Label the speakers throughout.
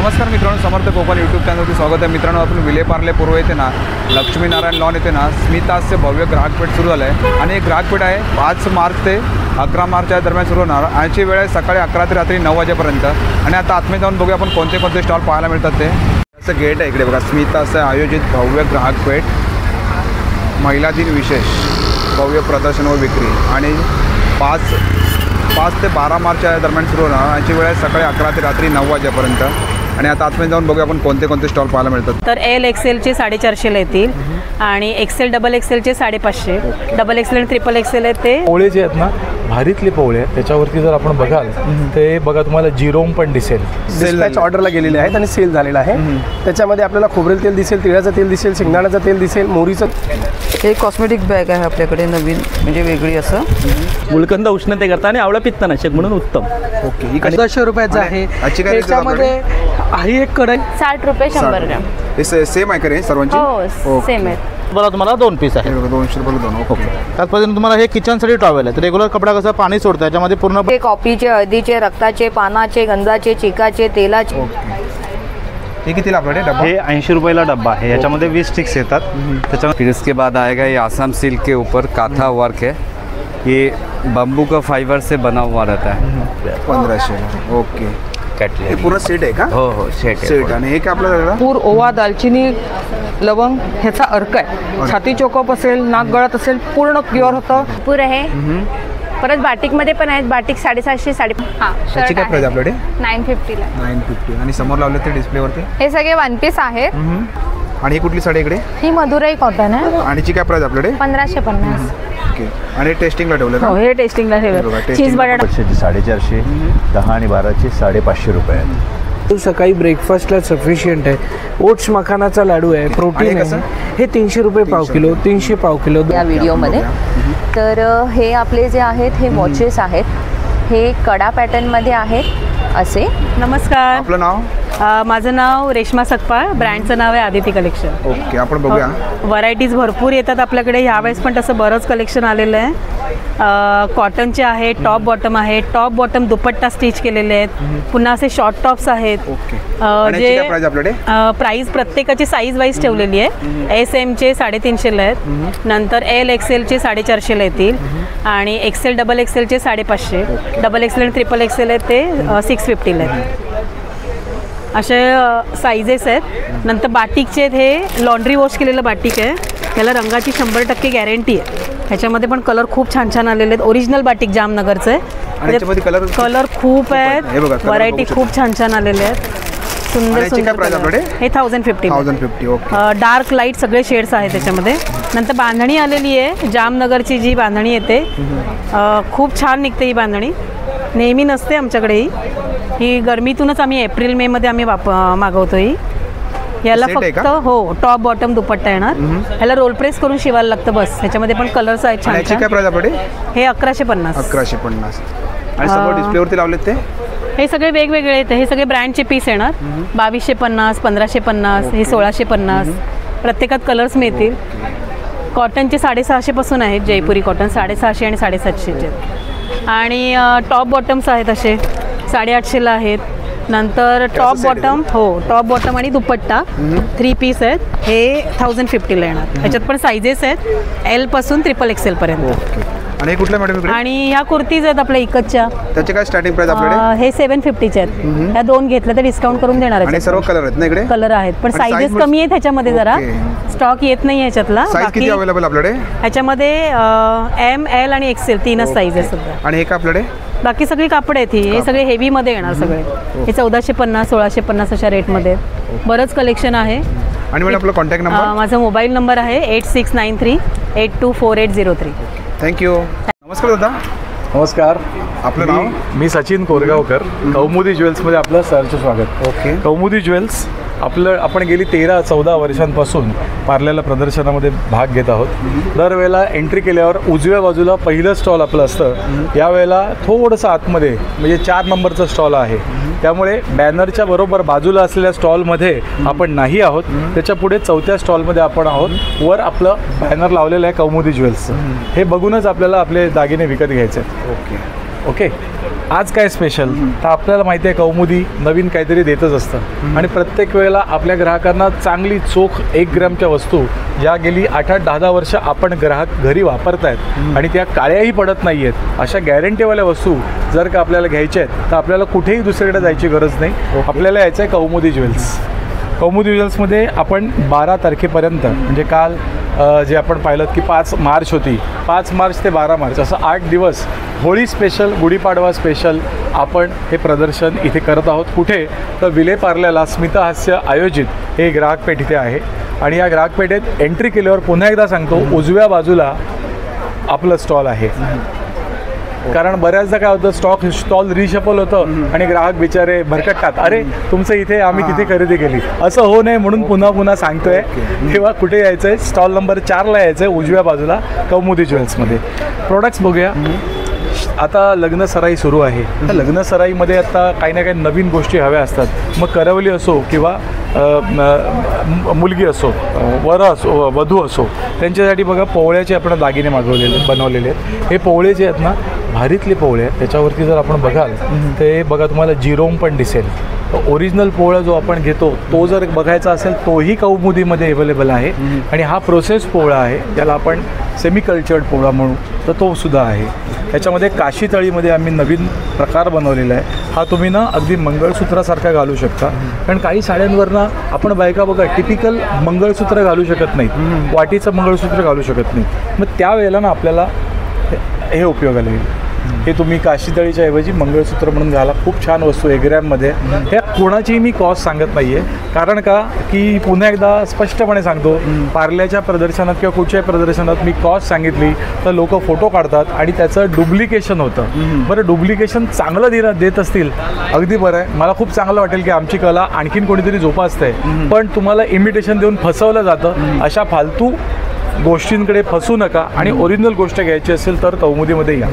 Speaker 1: नमस्कार मित्रांनो, समर्थ कोकण यूट्यूब चॅनलवरती स्वागत आहे। मित्रांनो, आपण विलेपार्ले पूर्व येथे ना लक्ष्मीनारायण लॉन येथे ना स्मितासचे भव्य ग्राहकपेठ सुरू झालं आहे आणि एक ग्राहकपेठ आहे 5 मार्च ते 11 मार्च या दरम्यान सुरू होणार। याची वेळ आहे सकाळी 11 ते रात्री 9 वाजेपर्यंत। आणि आता आतमध्ये जाऊन बघूया आपण कोणते कोणते स्टॉल पाहायला मिळतात ते। असं गेट आहे इकडे बघा, स्मिताचे आयोजित भव्य ग्राहकपेठ महिला दिन विशेष भव्य प्रदर्शन व विक्री आणि 5 ते 12 मार्च या दरम्यान सुरू होणार। याची वेळ आहे सकाळी 11 ते रात्री 9 वाजेपर्यंत। आणि आता आतमध्ये जाऊन बघूया आपण कोणते कोणते स्टॉल पाहायला मिळतात।
Speaker 2: तर एल एक्सेलचे 450 येतील आणि एक्सेल डबल एक्सेलचे 550, डबल एक्सेल आणि ट्रिपल एक्सेल आहेत ते
Speaker 3: पोळे जे आहेत ना भारीतले पोळे आहेत। त्याच्यावरती जर आपण बघाल ते बघा तुम्हाला जिरोम पण दिसेल।
Speaker 4: डिस्पॅच ऑर्डरला गेलेले आहेत आणि सेल झालेला आहे। त्याच्यामध्ये आपल्याला खोबरेल तेल दिसेल, तिळाचं तेल दिसेल, शेंगदाण्याचं तेल दिसेल, मोहरीचं।
Speaker 5: हे कॉस्मेटिक बॅग आहे आपल्याकडे नवीन, म्हणजे वेगळी असं
Speaker 6: गुलकंद उष्णतेकरता आणि आवळा पित्तनाशक म्हणून उत्तम।
Speaker 1: ओके, ही
Speaker 4: 100 रुपयाचं आहे। त्याच्यामध्ये आहे एक कढई
Speaker 7: 60 रुपये 100 ग्राम।
Speaker 1: हे सेम आहे का रे सर्वांची?
Speaker 7: हो सेम आहे।
Speaker 6: बघा तुम्हाला 2 पीस आहे,
Speaker 1: 200 रुपये 2। ओके,
Speaker 6: त्याच पद्धतीने तुम्हाला हे किचनसाठी टॉवेल आहे। तर रेग्युलर कपडा कसा पाणी सोडतं याच्यामध्ये पूर्ण
Speaker 7: ते कॉफीचे, हळदीचे, रक्ताचे, पानाचे, गंधाचे, चिकाचे, तेलाचे।
Speaker 1: हे कितीला आपल्याकडे डब्बा?
Speaker 8: ये 80 रुपये डब्बा है। याच्यामध्ये 20 स्टिक्स येतात। त्याच्यामध्ये
Speaker 9: फिर इसके बाद आएगा ये आसाम सिल्क के ऊपर काथा वर्क है। ये बम्बू का फाइबर से बना हुआ रहता है।
Speaker 1: 1500। ओके, हे पूर्ण सेट आहे का?
Speaker 9: हो सेट
Speaker 1: सेट। आणि हे काय आपल्याला?
Speaker 5: पूर, ओवा, दालचिनी, लवंग ह्याचा अर्क आहे। छाती चोकप असेल, नाक गळत असेल, पूर्ण प्युअर होतं।
Speaker 7: पूर आहे। परत बाटिक मध्ये पण आहेत, बाटिक 750, 550। हां,
Speaker 1: त्याची काय प्राइस आपल्याकडे?
Speaker 7: 950 ला।
Speaker 1: 950। आणि समोर लावले ते डिस्प्लेवरती
Speaker 7: हे सगळे वन पीस आहेत।
Speaker 1: आणि ही कुठली साडी इकडे?
Speaker 7: ही मधुराई कॉटन आहे।
Speaker 1: आणि ची काय प्राइस आपल्याकडे?
Speaker 7: 1550।
Speaker 1: ओके, आणि टेस्टिंगला ठेवलं ना?
Speaker 2: हो, हे टेस्टिंगला ठेवलं। चीज बटाटा
Speaker 3: 450, 10 आणि 12चे 550 रुपये आहेत।
Speaker 4: सकाळी ब्रेकफास्टला सफिशियंट आहे। ओट्स मखानाचा लाडू आहे, प्रोटीन आहे। हे 300 रुपये पाव किलो, 300 पाव किलो
Speaker 7: या व्हिडिओमध्ये। तर हे आपले जे आहेत हे वॉचेस आहेत, हे कडा पॅटर्नमध्ये आहेत असे।
Speaker 2: नमस्कार,
Speaker 1: आपलं नाव?
Speaker 2: माझं नाव रेश्मा सकपाळ, ब्रँडचं नाव आहे आदिती कलेक्शन।
Speaker 1: ओके, आपण बघूया।
Speaker 2: व्हरायटीज भरपूर येतात आपल्याकडे ह्यावेळेस, पण तसं बरंच कलेक्शन आलेलं आहे। कॉटनचे आहेत, टॉप बॉटम आहेत, टॉप बॉटम दुपट्टा स्टिच केलेले आहेत, पुन्हा असे शॉर्ट टॉप्स आहेत। जे प्राइस प्रत्येकाची साईज वाईज ठेवलेली आहे। SM चे 350 आहेत, नंतर एल एक्सेलचे 450 येतील आणि एक्सेल डबल एक्सेलचे 550, डबल एक्सेल आणि ट्रिपल एक्सेल आहेत ते 650 आहेत। असे साईजेस आहेत। नंतर बाटिकचे हे लॉन्ड्री वॉश केलेलं बाटिक आहे, त्याला रंगाची 100% गॅरंटी आहे। ह्याच्यामध्ये पण कलर खूप छान छान आलेले आहेत। ओरिजिनल बाटिक जामनगरचं आहे, कलर खूप आहेत, व्हरायटी खूप छान छान आलेले आहेत, सुंदर सुंदर। हे 1050। ओके, डार्क लाईट सगळे शेड्स आहेत त्याच्यामध्ये। नंतर बांधणी आलेली आहे, जामनगरची जी बांधणी येते खूप छान निघते ही बांधणी, नेहमी नसते आमच्याकडे ही गरमीतूनच आम्ही एप्रिल मे मध्ये आम्ही मागवतो ही। याला फक्त हो टॉप बॉटम दुपट्टा येणार, ह्याला रोल प्रेस करून शिवायला लागतं बस। ह्याच्यामध्ये पण कलर्स आहेत छान छान। हे 1150।
Speaker 1: 1150। आणि समोर डिस्प्लेवरती लावलेत ते
Speaker 2: हे सगळे वेगवेगळे आहेत। हे सगळे ब्रँडचे पीस येणार, 2250, 1550, हे 1650। प्रत्येकात कलर्स मिळतील। कॉटनचे 650 पासून आहेत, जयपुरी कॉटन 650 आणि 750चे। आणि टॉप बॉटम्स आहेत असे 850ला आहेत। नंतर टॉप बॉटम टॉप बॉटम आणि दुपट्टा 3 पीस आहेत, हे 1050ला येणार। ह्याच्यात पण साईजेस आहेत L पासून ट्रिपल एक्सेल पर्यंत।
Speaker 1: आणि कुठल्या मॅडम?
Speaker 2: आणि ह्या कुर्तीज आहेत आपल्या इकतच्या,
Speaker 1: त्याचे काय स्टार्टिंग प्राइस आपल्याकडे?
Speaker 2: हे 750चे आहेत। ह्या 2 घेतल्या तर डिस्काउंट करून देणार आहेत।
Speaker 1: आणि सर्व कलर आहेत ना इकडे? कलर
Speaker 2: आहेत, पण साईजेस कमी आहेत ह्याच्यामध्ये, जरा स्टॉक येत नाही ह्याच्यातला।
Speaker 1: साईज किती अवेलेबल आपल्याकडे?
Speaker 2: ह्याच्यामध्ये M, L आणि XL 3च साईज आहेत सध्या।
Speaker 1: आणि हे का आपल्याकडे?
Speaker 2: बाकी सगळी कापड आहेत, हे सगळे हेवी मध्ये येणार सगळे। हे 1450, 1650 अशा रेटमध्ये बरंच कलेक्शन आहे।
Speaker 1: आणि मॅडम आपला कॉन्टॅक्ट नंबर?
Speaker 2: माझा मोबाईल नंबर आहे 8693 824803।
Speaker 1: थँक्यू। नमस्कार दादा।
Speaker 3: नमस्कार,
Speaker 1: आपलं नाव?
Speaker 3: मी सचिन कोरगावकर, कौमुदी ज्वेल्समध्ये आपलं सहर्ष स्वागत।
Speaker 1: ओके,
Speaker 3: कौमुदी ज्वेल्स आपण गेली 13-14 वर्षांपासून पार्ल्याला प्रदर्शनामध्ये भाग घेत आहोत। दरवेळेला एंट्री केल्यावर उजव्या बाजूला पहिलं स्टॉल आपलं असतं, यावेळेला थोडंसं आतमध्ये म्हणजे 4 नंबरचं स्टॉल आहे। त्यामुळे बॅनरच्या बरोबर बाजूला असलेल्या स्टॉलमध्ये आपण नाही आहोत, त्याच्या पुढे 4थ्या स्टॉलमध्ये आपण आहोत। वर आपलं बॅनर लावलेलं आहे कौमुदी ज्वेल्स, हे बघूनच आपल्याला आपले दागिने विकत घ्यायचे आहेत। ओके, आज काय स्पेशल तर आपल्याला माहिती आहे कौमुदी नवीन काहीतरी देतच असतं आणि प्रत्येक वेळेला आपल्या ग्राहकांना चांगली चोख 1 ग्रॅमच्या वस्तू ज्या गेली 8-8, 10-10 वर्ष आपण ग्राहक घरी वापरतायत आणि त्या काळ्याही पडत नाही आहेत अशा गॅरंटीवाल्या वस्तू जर का आपल्याला घ्यायच्या आहेत तर आपल्याला कुठेही दुसरीकडे जायची गरज नाही. आपल्याला यायचं आहे कौमुदी ज्वेल्स. कौमुदी ज्वेल्समध्ये आपण 12 तारखेपर्यंत म्हणजे काल जे आपण पाहिलं की 5 मार्च होती, 5 मार्च ते 12 मार्च असं 8 दिवस होळी स्पेशल, गुढीपाडवा स्पेशल आपण हे प्रदर्शन इथे करत आहोत. कुठे तर विलेपार्ल्याला स्मितहास्य आयोजित हे ग्राहकपेठ इथे आहे आणि या ग्राहकपेठेत एंट्री केल्यावर पुन्हा एकदा सांगतो उजव्या बाजूला आपलं स्टॉल आहे. कारण बऱ्याचदा काय होतं स्टॉल रिशफल होतं आणि ग्राहक बिचारे भरकटतात, अरे तुमचं इथे आम्ही तिथे खरेदी केली, असं होऊ नये म्हणून पुन्हा सांगतोय. तेव्हा कुठे यायचं आहे, स्टॉल नंबर 4ला यायचं आहे उजव्या बाजूला कौमुदी ज्वेल्समध्ये. प्रोडक्ट्स बघूया. आता लग्नसराई सुरू आहे, तर लग्नसराईमध्ये आता काही ना काही नवीन गोष्टी हव्या असतात. मग करवली असो किंवा मुलगी असो, वधू असो, त्यांच्यासाठी बघा पोवळ्याचे आपण दागिने बनवलेले आहेत. हे पोवळे जे आहेत ना भारीतले पोवळे आहेत. त्याच्यावरती जर आपण बघाल ते बघा तुम्हाला जिरोम पण दिसेल. ओरिजिनल पोवळा जो आपण घेतो तो जर बघायचा असेल तोही कौमुदीमध्ये अवेलेबल आहे आणि हा प्रोसेस पोवळा आहे ज्याला आपण सेमी कल्चर्ड पोवळा म्हणू, तर तो सुद्धा आहे. त्याच्यामध्ये काशी तळीमध्ये आम्ही नवीन प्रकार बनवलेला आहे. हा तुम्ही ना अगदी मंगळसूत्रासारखा घालू शकता. कारण काही साड्यांवरनं आपण बायका बघा टिपिकल मंगळसूत्र घालू शकत नाहीत, वाटीचं मंगळसूत्र घालू शकत नाही. मग त्यावेळेला ना आपल्याला हे उपयोगाला येईल. हे तुम्ही काशीतळीच्या ऐवजी मंगळसूत्र म्हणून घाला. खूप छान वस्तू 1 ग्रॅममध्ये. ह्या कोणाचीही मी कॉस्ट सांगत नाही आहे, कारण का की पुन्हा एकदा स्पष्टपणे सांगतो पार्ल्याच्या प्रदर्शनात किंवा कुठच्याही प्रदर्शनात मी कॉस्ट सांगितली तर लोक फोटो काढतात आणि त्याचं डुप्लिकेशन होतं. बरं डुप्लिकेशन चांगलं देत असतील अगदी बरं आहे, मला खूप चांगलं वाटेल की आमची कला आणखीन कोणीतरी जोपासते. पण तुम्हाला इमिटेशन देऊन फसवलं जातं. अशा फालतू गोष्टींकडे फसू नका आणि ओरिजिनल गोष्ट घ्यायची असेल तर कौमुदीमध्ये या.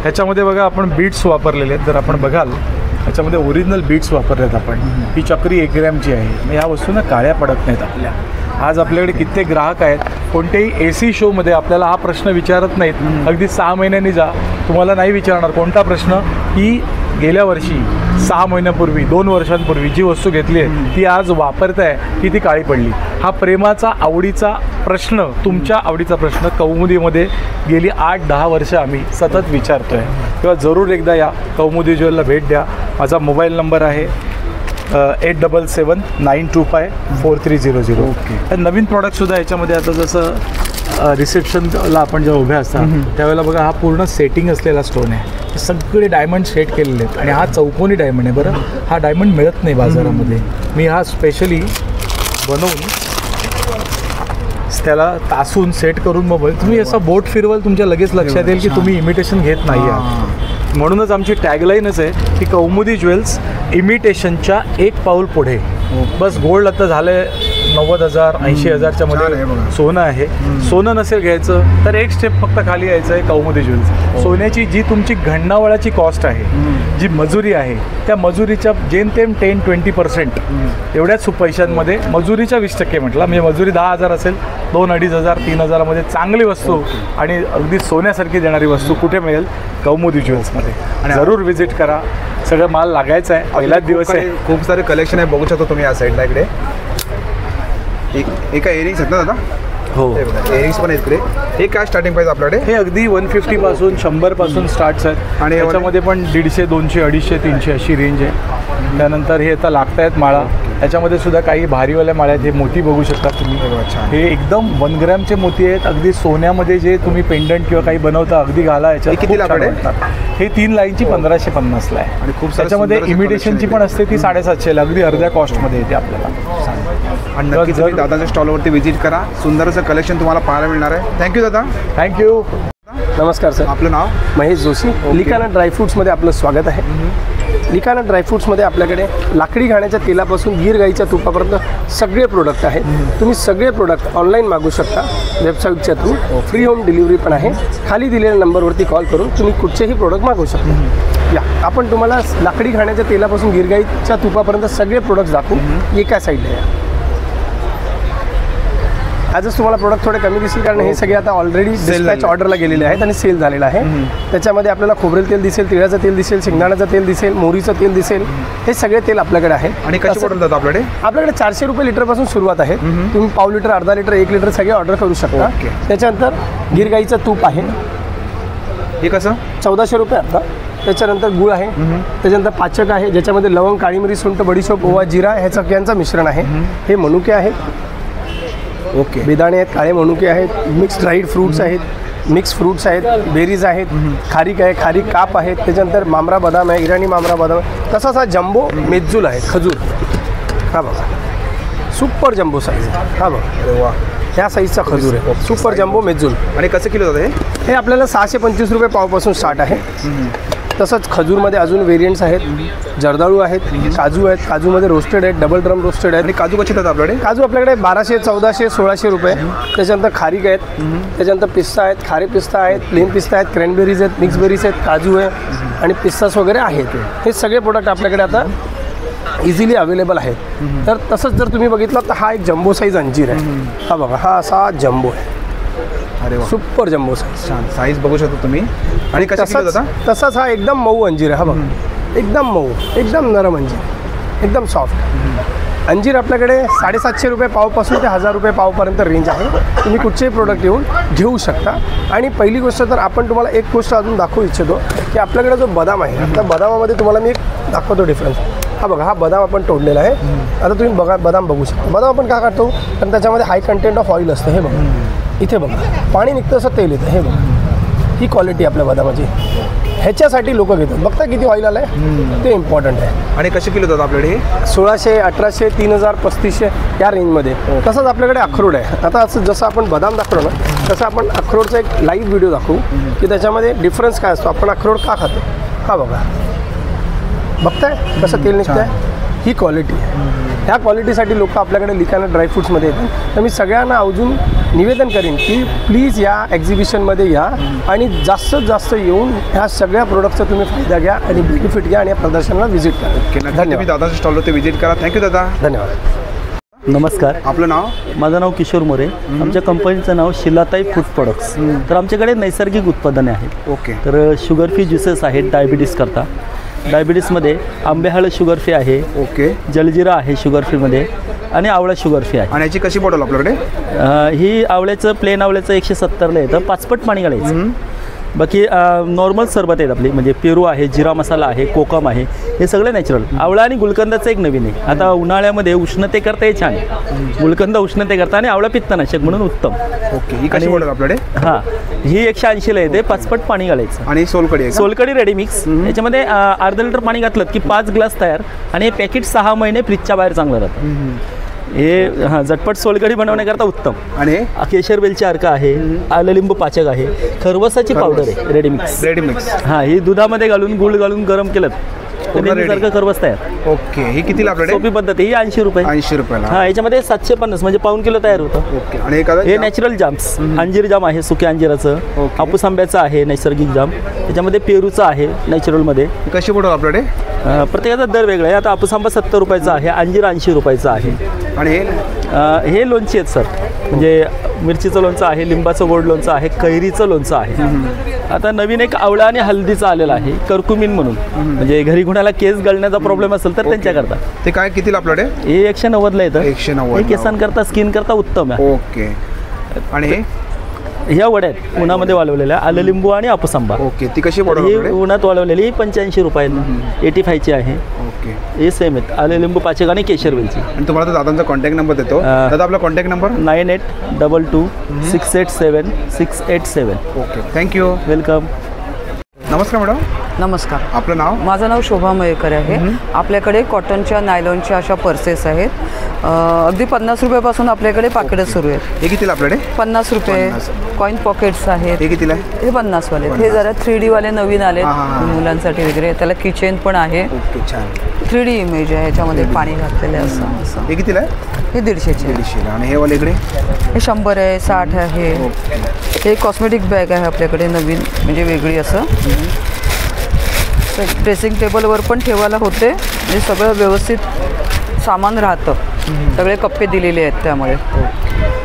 Speaker 3: ह्याच्यामध्ये बघा आपण बीट्स वापरलेले आहेत. जर आपण बघाल ह्याच्यामध्ये ओरिजिनल बीट्स वापरलेत आपण. ही चक्री 1 ग्रॅमची आहे. मग ह्या वस्तूंना काळ्या पडत नाहीत आपल्या. आज आपल्याकडे कित्येक ग्राहक आहेत कोणत्याही AC शोमध्ये आपल्याला हा प्रश्न विचारत नाहीत. अगदी 6 महिन्यांनी जा, तुम्हाला नाही विचारणार कोणता प्रश्न की गेल्या वर्षी 6 महिन्यापूर्वी 2 वर्षांपूर्वी जी वस्तू घेतली आहे ती आज वापरताय की ती काळी पडली. हा प्रेमाचा आवडीचा प्रश्न, तुमच्या आवडीचा प्रश्न कौमुदीमध्ये गेली 8-10 वर्ष आम्ही सतत विचारतो आहे. तेव्हा जरूर एकदा या कौमुदी ज्वेलला भेट द्या. माझा मोबाईल नंबर आहे 8779254300. ओके. नवीन प्रॉडक्टसुद्धा याच्यामध्ये आता जसं रिसेप्शनला आपण जेव्हा उभे असतात त्यावेळेला बघा हा पूर्ण सेटिंग असलेला स्टोन आहे. सगळे डायमंड सेट केलेले आहेत आणि हा चौकोनी डायमंड आहे. बरं हा डायमंड मिळत नाही बाजारामध्ये. मी हा स्पेशली बनवून त्याला तासून सेट करून मग तुम्ही असा बोट फिरवाल तुमच्या लगेच लक्षात येईल की तुम्ही इमिटेशन घेत नाही आहात. म्हणूनच आमची टॅगलाईनच आहे की कौमुदी ज्वेल्स इमिटेशनच्या 1 पाऊल पुढे. बस गोल्ड आता झालं 90,000 80,000च्या मध्ये सोनं आहे. सोनं नसेल घ्यायचं तर 1 स्टेप फक्त खाली यायचं आहे कौमुदी ज्वेल्स. सोन्याची जी तुमची घडणावळाची कॉस्ट आहे, जी मजुरी आहे, त्या मजुरीच्या जेमतेम 10-20% एवढ्याच पैशांमध्ये मजुरीच्या 20% म्हटलं म्हणजे मजुरी 10,000 असेल 2-2,500 3,000मध्ये चांगली वस्तू आणि अगदी सोन्यासारखी देणारी वस्तू कुठे मिळेल? कौमुदी ज्वेल्समध्ये. आणि जरूर व्हिजिट करा. सगळं माल लागायचा आहे, पहिलाच दिवस आहे.
Speaker 1: खूप सारे कलेक्शन आहे, बघू शकतो तुम्ही या साईडला. इकडे एका इयरिंग्स आहेत ना दादा?
Speaker 3: हो,
Speaker 1: इयरिंग्स पण आहेत इकडे. हे काय स्टार्टिंग प्राइस आपल्याकडे?
Speaker 3: हे अगदी 150 पासून 100 पासून स्टार्ट्स आहेत आणि याच्यामध्ये पण 150, 200, 250, 300 अशी रेंज आहे. त्यानंतर हे आता लागत आहेत माळा. त्याच्यामध्ये सुद्धा काही भारीवाल्या माळ्या आहेत. हे मोती बघू शकता तुम्ही. हे एकदम 1 ग्रॅमचे मोती आहेत. अगदी सोन्यामध्ये जे तुम्ही पेंडंट किंवा काही बनवता अगदी घाला. याच्यात
Speaker 1: किती लागतात?
Speaker 3: हे 3 लाईनची 1550ला आहे आणि खूप त्याच्यामध्ये इमिटेशनची पण असते ती 750ला, अगदी अर्ध्या कॉस्टमध्ये येते आपल्याला.
Speaker 1: आणि नक्की तुम्ही दादाच्या स्टॉलवरती व्हिजिट करा. सुंदर असं कलेक्शन तुम्हाला पाहायला मिळणार आहे. थँक्यू दादा.
Speaker 3: थँक्यू.
Speaker 10: नमस्कार सर.
Speaker 1: आपलं नाव?
Speaker 10: महेश जोशी. लिकाना ड्रायफ्रूट्समध्ये आपलं स्वागत आहे. लिकाना ड्रायफ्रूट्समध्ये आपल्याकडे लाकडी घाण्याच्या तेलापासून गीर गाईच्या तुपापर्यंत सगळे प्रोडक्ट आहेत. तुम्ही सगळे प्रोडक्ट ऑनलाईन मागू शकता वेबसाईटच्या थ्रू. फ्री होम डिलिव्हरी पण आहे. खाली दिलेल्या नंबरवरती कॉल करून तुम्ही कुठचेही प्रोडक्ट मागवू शकता. या आपण तुम्हाला लाकडी घाण्याच्या तेलापासून गीर गाईच्या तुपापर्यंत सगळे प्रोडक्ट्स दाखवू. एका साईडला या. आजच तुम्हाला प्रोडक्ट थोडे कमी दिसतील, कारण हे सगळे आता ऑलरेडी डिस्पॅच ऑर्डरला गेलेले आहेत आणि सेल झालेलं आहे. त्याच्यामध्ये आपल्याला खोबरेल तेल दिसेल, तिळाचं तेल दिसेल, शेंगदाण्याचं तेल दिसेल, मोहरीचं तेल दिसेल. हे सगळे तेल आपल्याकडे आहे.
Speaker 1: आणि कशी बॉटल जातात
Speaker 10: आपल्याकडे 400 रुपये लिटरपासून सुरुवात आहे. तुम्ही पाव लिटर, अर्धा लिटर, 1 लिटर सगळे ऑर्डर करू शकता. त्याच्यानंतर गिर गाईचं तूप आहे,
Speaker 1: हे कसं
Speaker 10: 1400 रुपये अर्धा. त्याच्यानंतर गुळ आहे, त्याच्यानंतर पाचक आहे ज्याच्यामध्ये लवंग, काळी मिरी, सुंठ, बडीशोप, ओवा, जिरा ह्या सगळ्यांचं मिश्रण आहे. हे मनुके आहेत,
Speaker 1: ओके,
Speaker 10: बेदाणे आहेत, काळे मनुके आहेत, मिक्स ड्राईड फ्रूट्स आहेत, मिक्स फ्रूट्स आहेत, बेरीज आहेत, खारीक आहे, खारीक काप आहेत. त्याच्यानंतर मामरा बदाम आहे, इराणी मामरा बदाम. तसाच हा जम्बो मेज्जूल आहे, खजूर. हा बघा, सुपर जम्बो साईज. हा बघा,
Speaker 1: वा,
Speaker 10: ह्या साईजचा खजूर आहे, सुपर जम्बो मेज्जूल.
Speaker 1: आणि कसं किलो जातं
Speaker 10: हे आपल्याला 625 रुपये पावपासून स्टार्ट आहे. तसंच खजूरमध्ये अजून व्हेरियंट्स आहेत, जर्दाळू आहेत, काजू आहेत. काजूमध्ये रोस्टेड आहेत, डबल ड्रम रोस्टेड आहेत.
Speaker 1: आणि काजू कसे जातात आपल्याकडे?
Speaker 10: काजू आपल्याकडे 1200, 1400, 1600 रुपये. त्याच्यानंतर खारीक आहेत, त्याच्यानंतर पिस्ता आहेत, खारे पिस्ता आहेत, प्लेन पिस्ता आहेत, क्रॅनबेरीज आहेत, मिक्स बेरीज आहेत, काजू आहे आणि पिस्तास वगैरे आहेत. हे सगळे प्रोडक्ट आपल्याकडे आता इझिली अवेलेबल आहेत. तर तसंच जर तुम्ही बघितलं तर हा एक जम्बो साईज अंजीर आहे. हा बघा, हा असा जम्बो आहे.
Speaker 1: अरे वा,
Speaker 10: सुपर जम्बो साईज.
Speaker 1: छान साईज बघू शकतो तुम्ही. आणि कसा किलो जाता?
Speaker 10: तसाच हा एकदम मऊ अंजीर आहे. हा बघा, एकदम मऊ, एकदम नरम अंजीर, एकदम सॉफ्ट अंजीर. आपल्याकडे 750 रुपये पावपासून ते 1000 रुपये पावपर्यंत रेंज आहे. तुम्ही कुठचेही प्रोडक्ट येऊन घेऊ शकता. आणि पहिली गोष्ट तर आपण तुम्हाला एक गोष्ट अजून दाखवू इच्छितो की आपल्याकडे जो बदाम आहे, त्या बदामामध्ये तुम्हाला मी एक दाखवतो डिफरन्स. हा बघा, हा बदाम आपण तोडलेला आहे. आता तुम्ही बघा, बदाम बघू शकता. बदाम आपण का काढतो? कारण त्याच्यामध्ये हाय कंटेंट ऑफ ऑइल असतं. हे बघा, इथे बघा, पाणी निघतं असं तेल येतं. हे बघा, ही क्वालिटी आपल्या बदामाची. ह्याच्यासाठी लोक घेतात. बघता किती ऑइल आलं आहे, ते इम्पॉर्टंट आहे.
Speaker 1: आणि कसे किलो जातात आपल्याकडे हे?
Speaker 10: 1600, 1800, 3000, 3500 या रेंजमध्ये. तसंच आपल्याकडे अक्रोड आहे. आता असं जसं आपण बदाम दाखवलं ना, तसं आपण अक्रोडचा एक लाईव्ह व्हिडिओ दाखवू की त्याच्यामध्ये डिफरन्स काय असतो, आपण अक्रोड का खातो. हा बघा, बघताय कसं तेल निघतं आहे. ही क्वालिटी आहे. ह्या क्वालिटीसाठी लोक आपल्याकडे लिखाणा ड्रायफ्रूट्समध्ये येतात. तर मी सगळ्यांना अजून निवेदन करेन की प्लीज या एक्झिबिशनमध्ये या आणि जास्तीत जास्त येऊन ह्या सगळ्या प्रोडक्टचा तुम्ही फायदा घ्या आणि बेनिफिट घ्या आणि या प्रदर्शनाला व्हिजिट करा.
Speaker 1: धन्यवाद. तुम्ही दादाच्या स्टॉलवरती व्हिजिट करा. थँक्यू दादा.
Speaker 10: धन्यवाद.
Speaker 11: नमस्कार,
Speaker 1: आपलं नाव?
Speaker 11: माझं नाव किशोर मोरे. आमच्या कंपनीचं नाव शिलाताई फूड प्रोडक्ट्स. तर आमच्याकडे नैसर्गिक उत्पादने आहेत.
Speaker 1: ओके.
Speaker 11: तर शुगर फ्री ज्युसेस आहेत डायबिटीस करता. डायबिटीसमध्ये आंबेहळद शुगर फ्री आहे.
Speaker 1: ओके.
Speaker 11: जलजिरा आहे शुगर फ्रीमध्ये आणि आवळा शुगर फ्री आहे.
Speaker 1: आणि याची कशी बॉटल आपल्याकडे?
Speaker 11: ही आवळ्याचं प्लेन आवळ्याचं 170ला येतं. 5 पट पाणी घालायचं. बाकी नॉर्मल सरबत आहेत आपली, म्हणजे पेरू आहे, जिरा मसाला आहे, कोकम आहे, हे सगळं नॅचरल. आवळा आणि गुलकंदाचं एक नवीन आहे. आता उन्हाळ्यामध्ये उष्णतेकरता हे छान आहे. गुलकंद उष्णतेकरता आणि आवळा पित्तनाशक म्हणून उत्तम.
Speaker 1: ओके. ही कशी बॉटल आपल्याकडे?
Speaker 11: हां, ही 180ला येते. 5 पट पाणी घालायचं.
Speaker 1: आणि सोलकडी आहे?
Speaker 11: Solkadhi ready mix. याच्यामध्ये अर्धा लिटर पाणी घातलं की 5 ग्लास तयार. आणि हे पॅकेट 6 महिने फ्रीजच्या बाहेर चांगलं राहतं. हे हां, झटपट सोलकडी बनवण्याकरता उत्तम.
Speaker 1: आणि
Speaker 11: केशर वेलची अर्क आहे, आलं लिंबू पाचक आहे, खरवसाची पावडर आहे रेडी मिक्स. हां, ही दुधामध्ये घालून गुळ घालून गरम केलं सारखं खरवस तयार.
Speaker 1: ओके. ही कितीला आपल्याकडे?
Speaker 11: सोपी पद्धत ही 80 रुपये.
Speaker 1: 80 रुपयाला.
Speaker 11: हां, याच्यामध्ये 750 म्हणजे पाऊण किलो तयार होतं.
Speaker 1: ओके. आणि
Speaker 11: हे नॅचरल जाम्स, अंजीर जाम आहे सुक्या अंजिराचं, हापूस आंब्याचं आहे नैसर्गिक जाम, त्याच्यामध्ये पेरूचं आहे नॅचरलमध्ये.
Speaker 1: कशी बॉटल आपल्याकडे?
Speaker 11: प्रत्येकाचा दर वेगळा आहे. आता हापूस आंबा 70 रुपयाचा आहे, अंजीर 80 रुपयाचा आहे.
Speaker 1: आणि
Speaker 11: हे लोणची आहेत सर, म्हणजे मिरचीचं लोणचं आहे, लिंबाचं गोड लोणचं आहे, कैरीचं लोणचं आहे. आता नवीन एक आवळा आणि हल्दीचा आलेला आहे, कर्कुमिन म्हणून, म्हणजे घरी कुणाला केस गळण्याचा प्रॉब्लेम असेल तर त्यांच्याकरता.
Speaker 1: ते काय कितीला आपल्याकडे?
Speaker 11: हे 190ला येतं.
Speaker 1: 190.
Speaker 11: हे केसांकरता स्किन करता उत्तम आहे.
Speaker 1: ओके. आणि
Speaker 11: ह्या वड्या आहेत उन्हामध्ये वाळवलेल्या, आलं लिंबू आणि हापूस आंबा.
Speaker 1: ओके. ती कशी बॉटल?
Speaker 11: ही उन्हात वाळवलेली 85 रुपयाला 85ची आहे.
Speaker 1: ओके.
Speaker 11: हे सेम आहेत, आलं लिंबू पाचक आणि केशर वेलची.
Speaker 1: आणि तुम्हाला दादांचा कॉन्टॅक्ट नंबर देतो. दादा आपला contact number?
Speaker 11: 9822687687.
Speaker 1: Okay. Thank you.
Speaker 11: Welcome.
Speaker 1: नमस्कार मॅडम.
Speaker 5: नमस्कार,
Speaker 1: आपलं नाव?
Speaker 5: माझं नाव शोभा मयेकर आहे. आपल्याकडे कॉटनच्या नायलॉनच्या अशा पर्सेस आहेत. अगदी 50 रुपयापासून आपल्याकडे पाकिटं सुरू आहेत.
Speaker 1: हे कितीला आपल्याकडे?
Speaker 5: 50 रुपये. कॉईन पॉकेट्स आहेत.
Speaker 1: हे कितीला?
Speaker 5: हे 50 वाले. हे जरा 3D वाले नवीन आले मुलांसाठी वगैरे. त्याला किचन पण आहे.
Speaker 1: ओके. छान.
Speaker 5: 3D इमेज आहे ह्याच्यामध्ये, पाणी घातलेलं आहे असं.
Speaker 1: हे कितीला आहे?
Speaker 5: हे 150चे.
Speaker 1: 150. आणि हे वाले इकडे?
Speaker 5: हे 100 आहे, 60 आहे. हे कॉस्मेटिक बॅग आहे आपल्याकडे नवीन, म्हणजे वेगळी असं. ड्रेसिंग टेबलवर पण ठेवायला होते, म्हणजे सगळं व्यवस्थित सामान राहतं. सगळे कप्पे दिलेले आहेत त्यामुळे.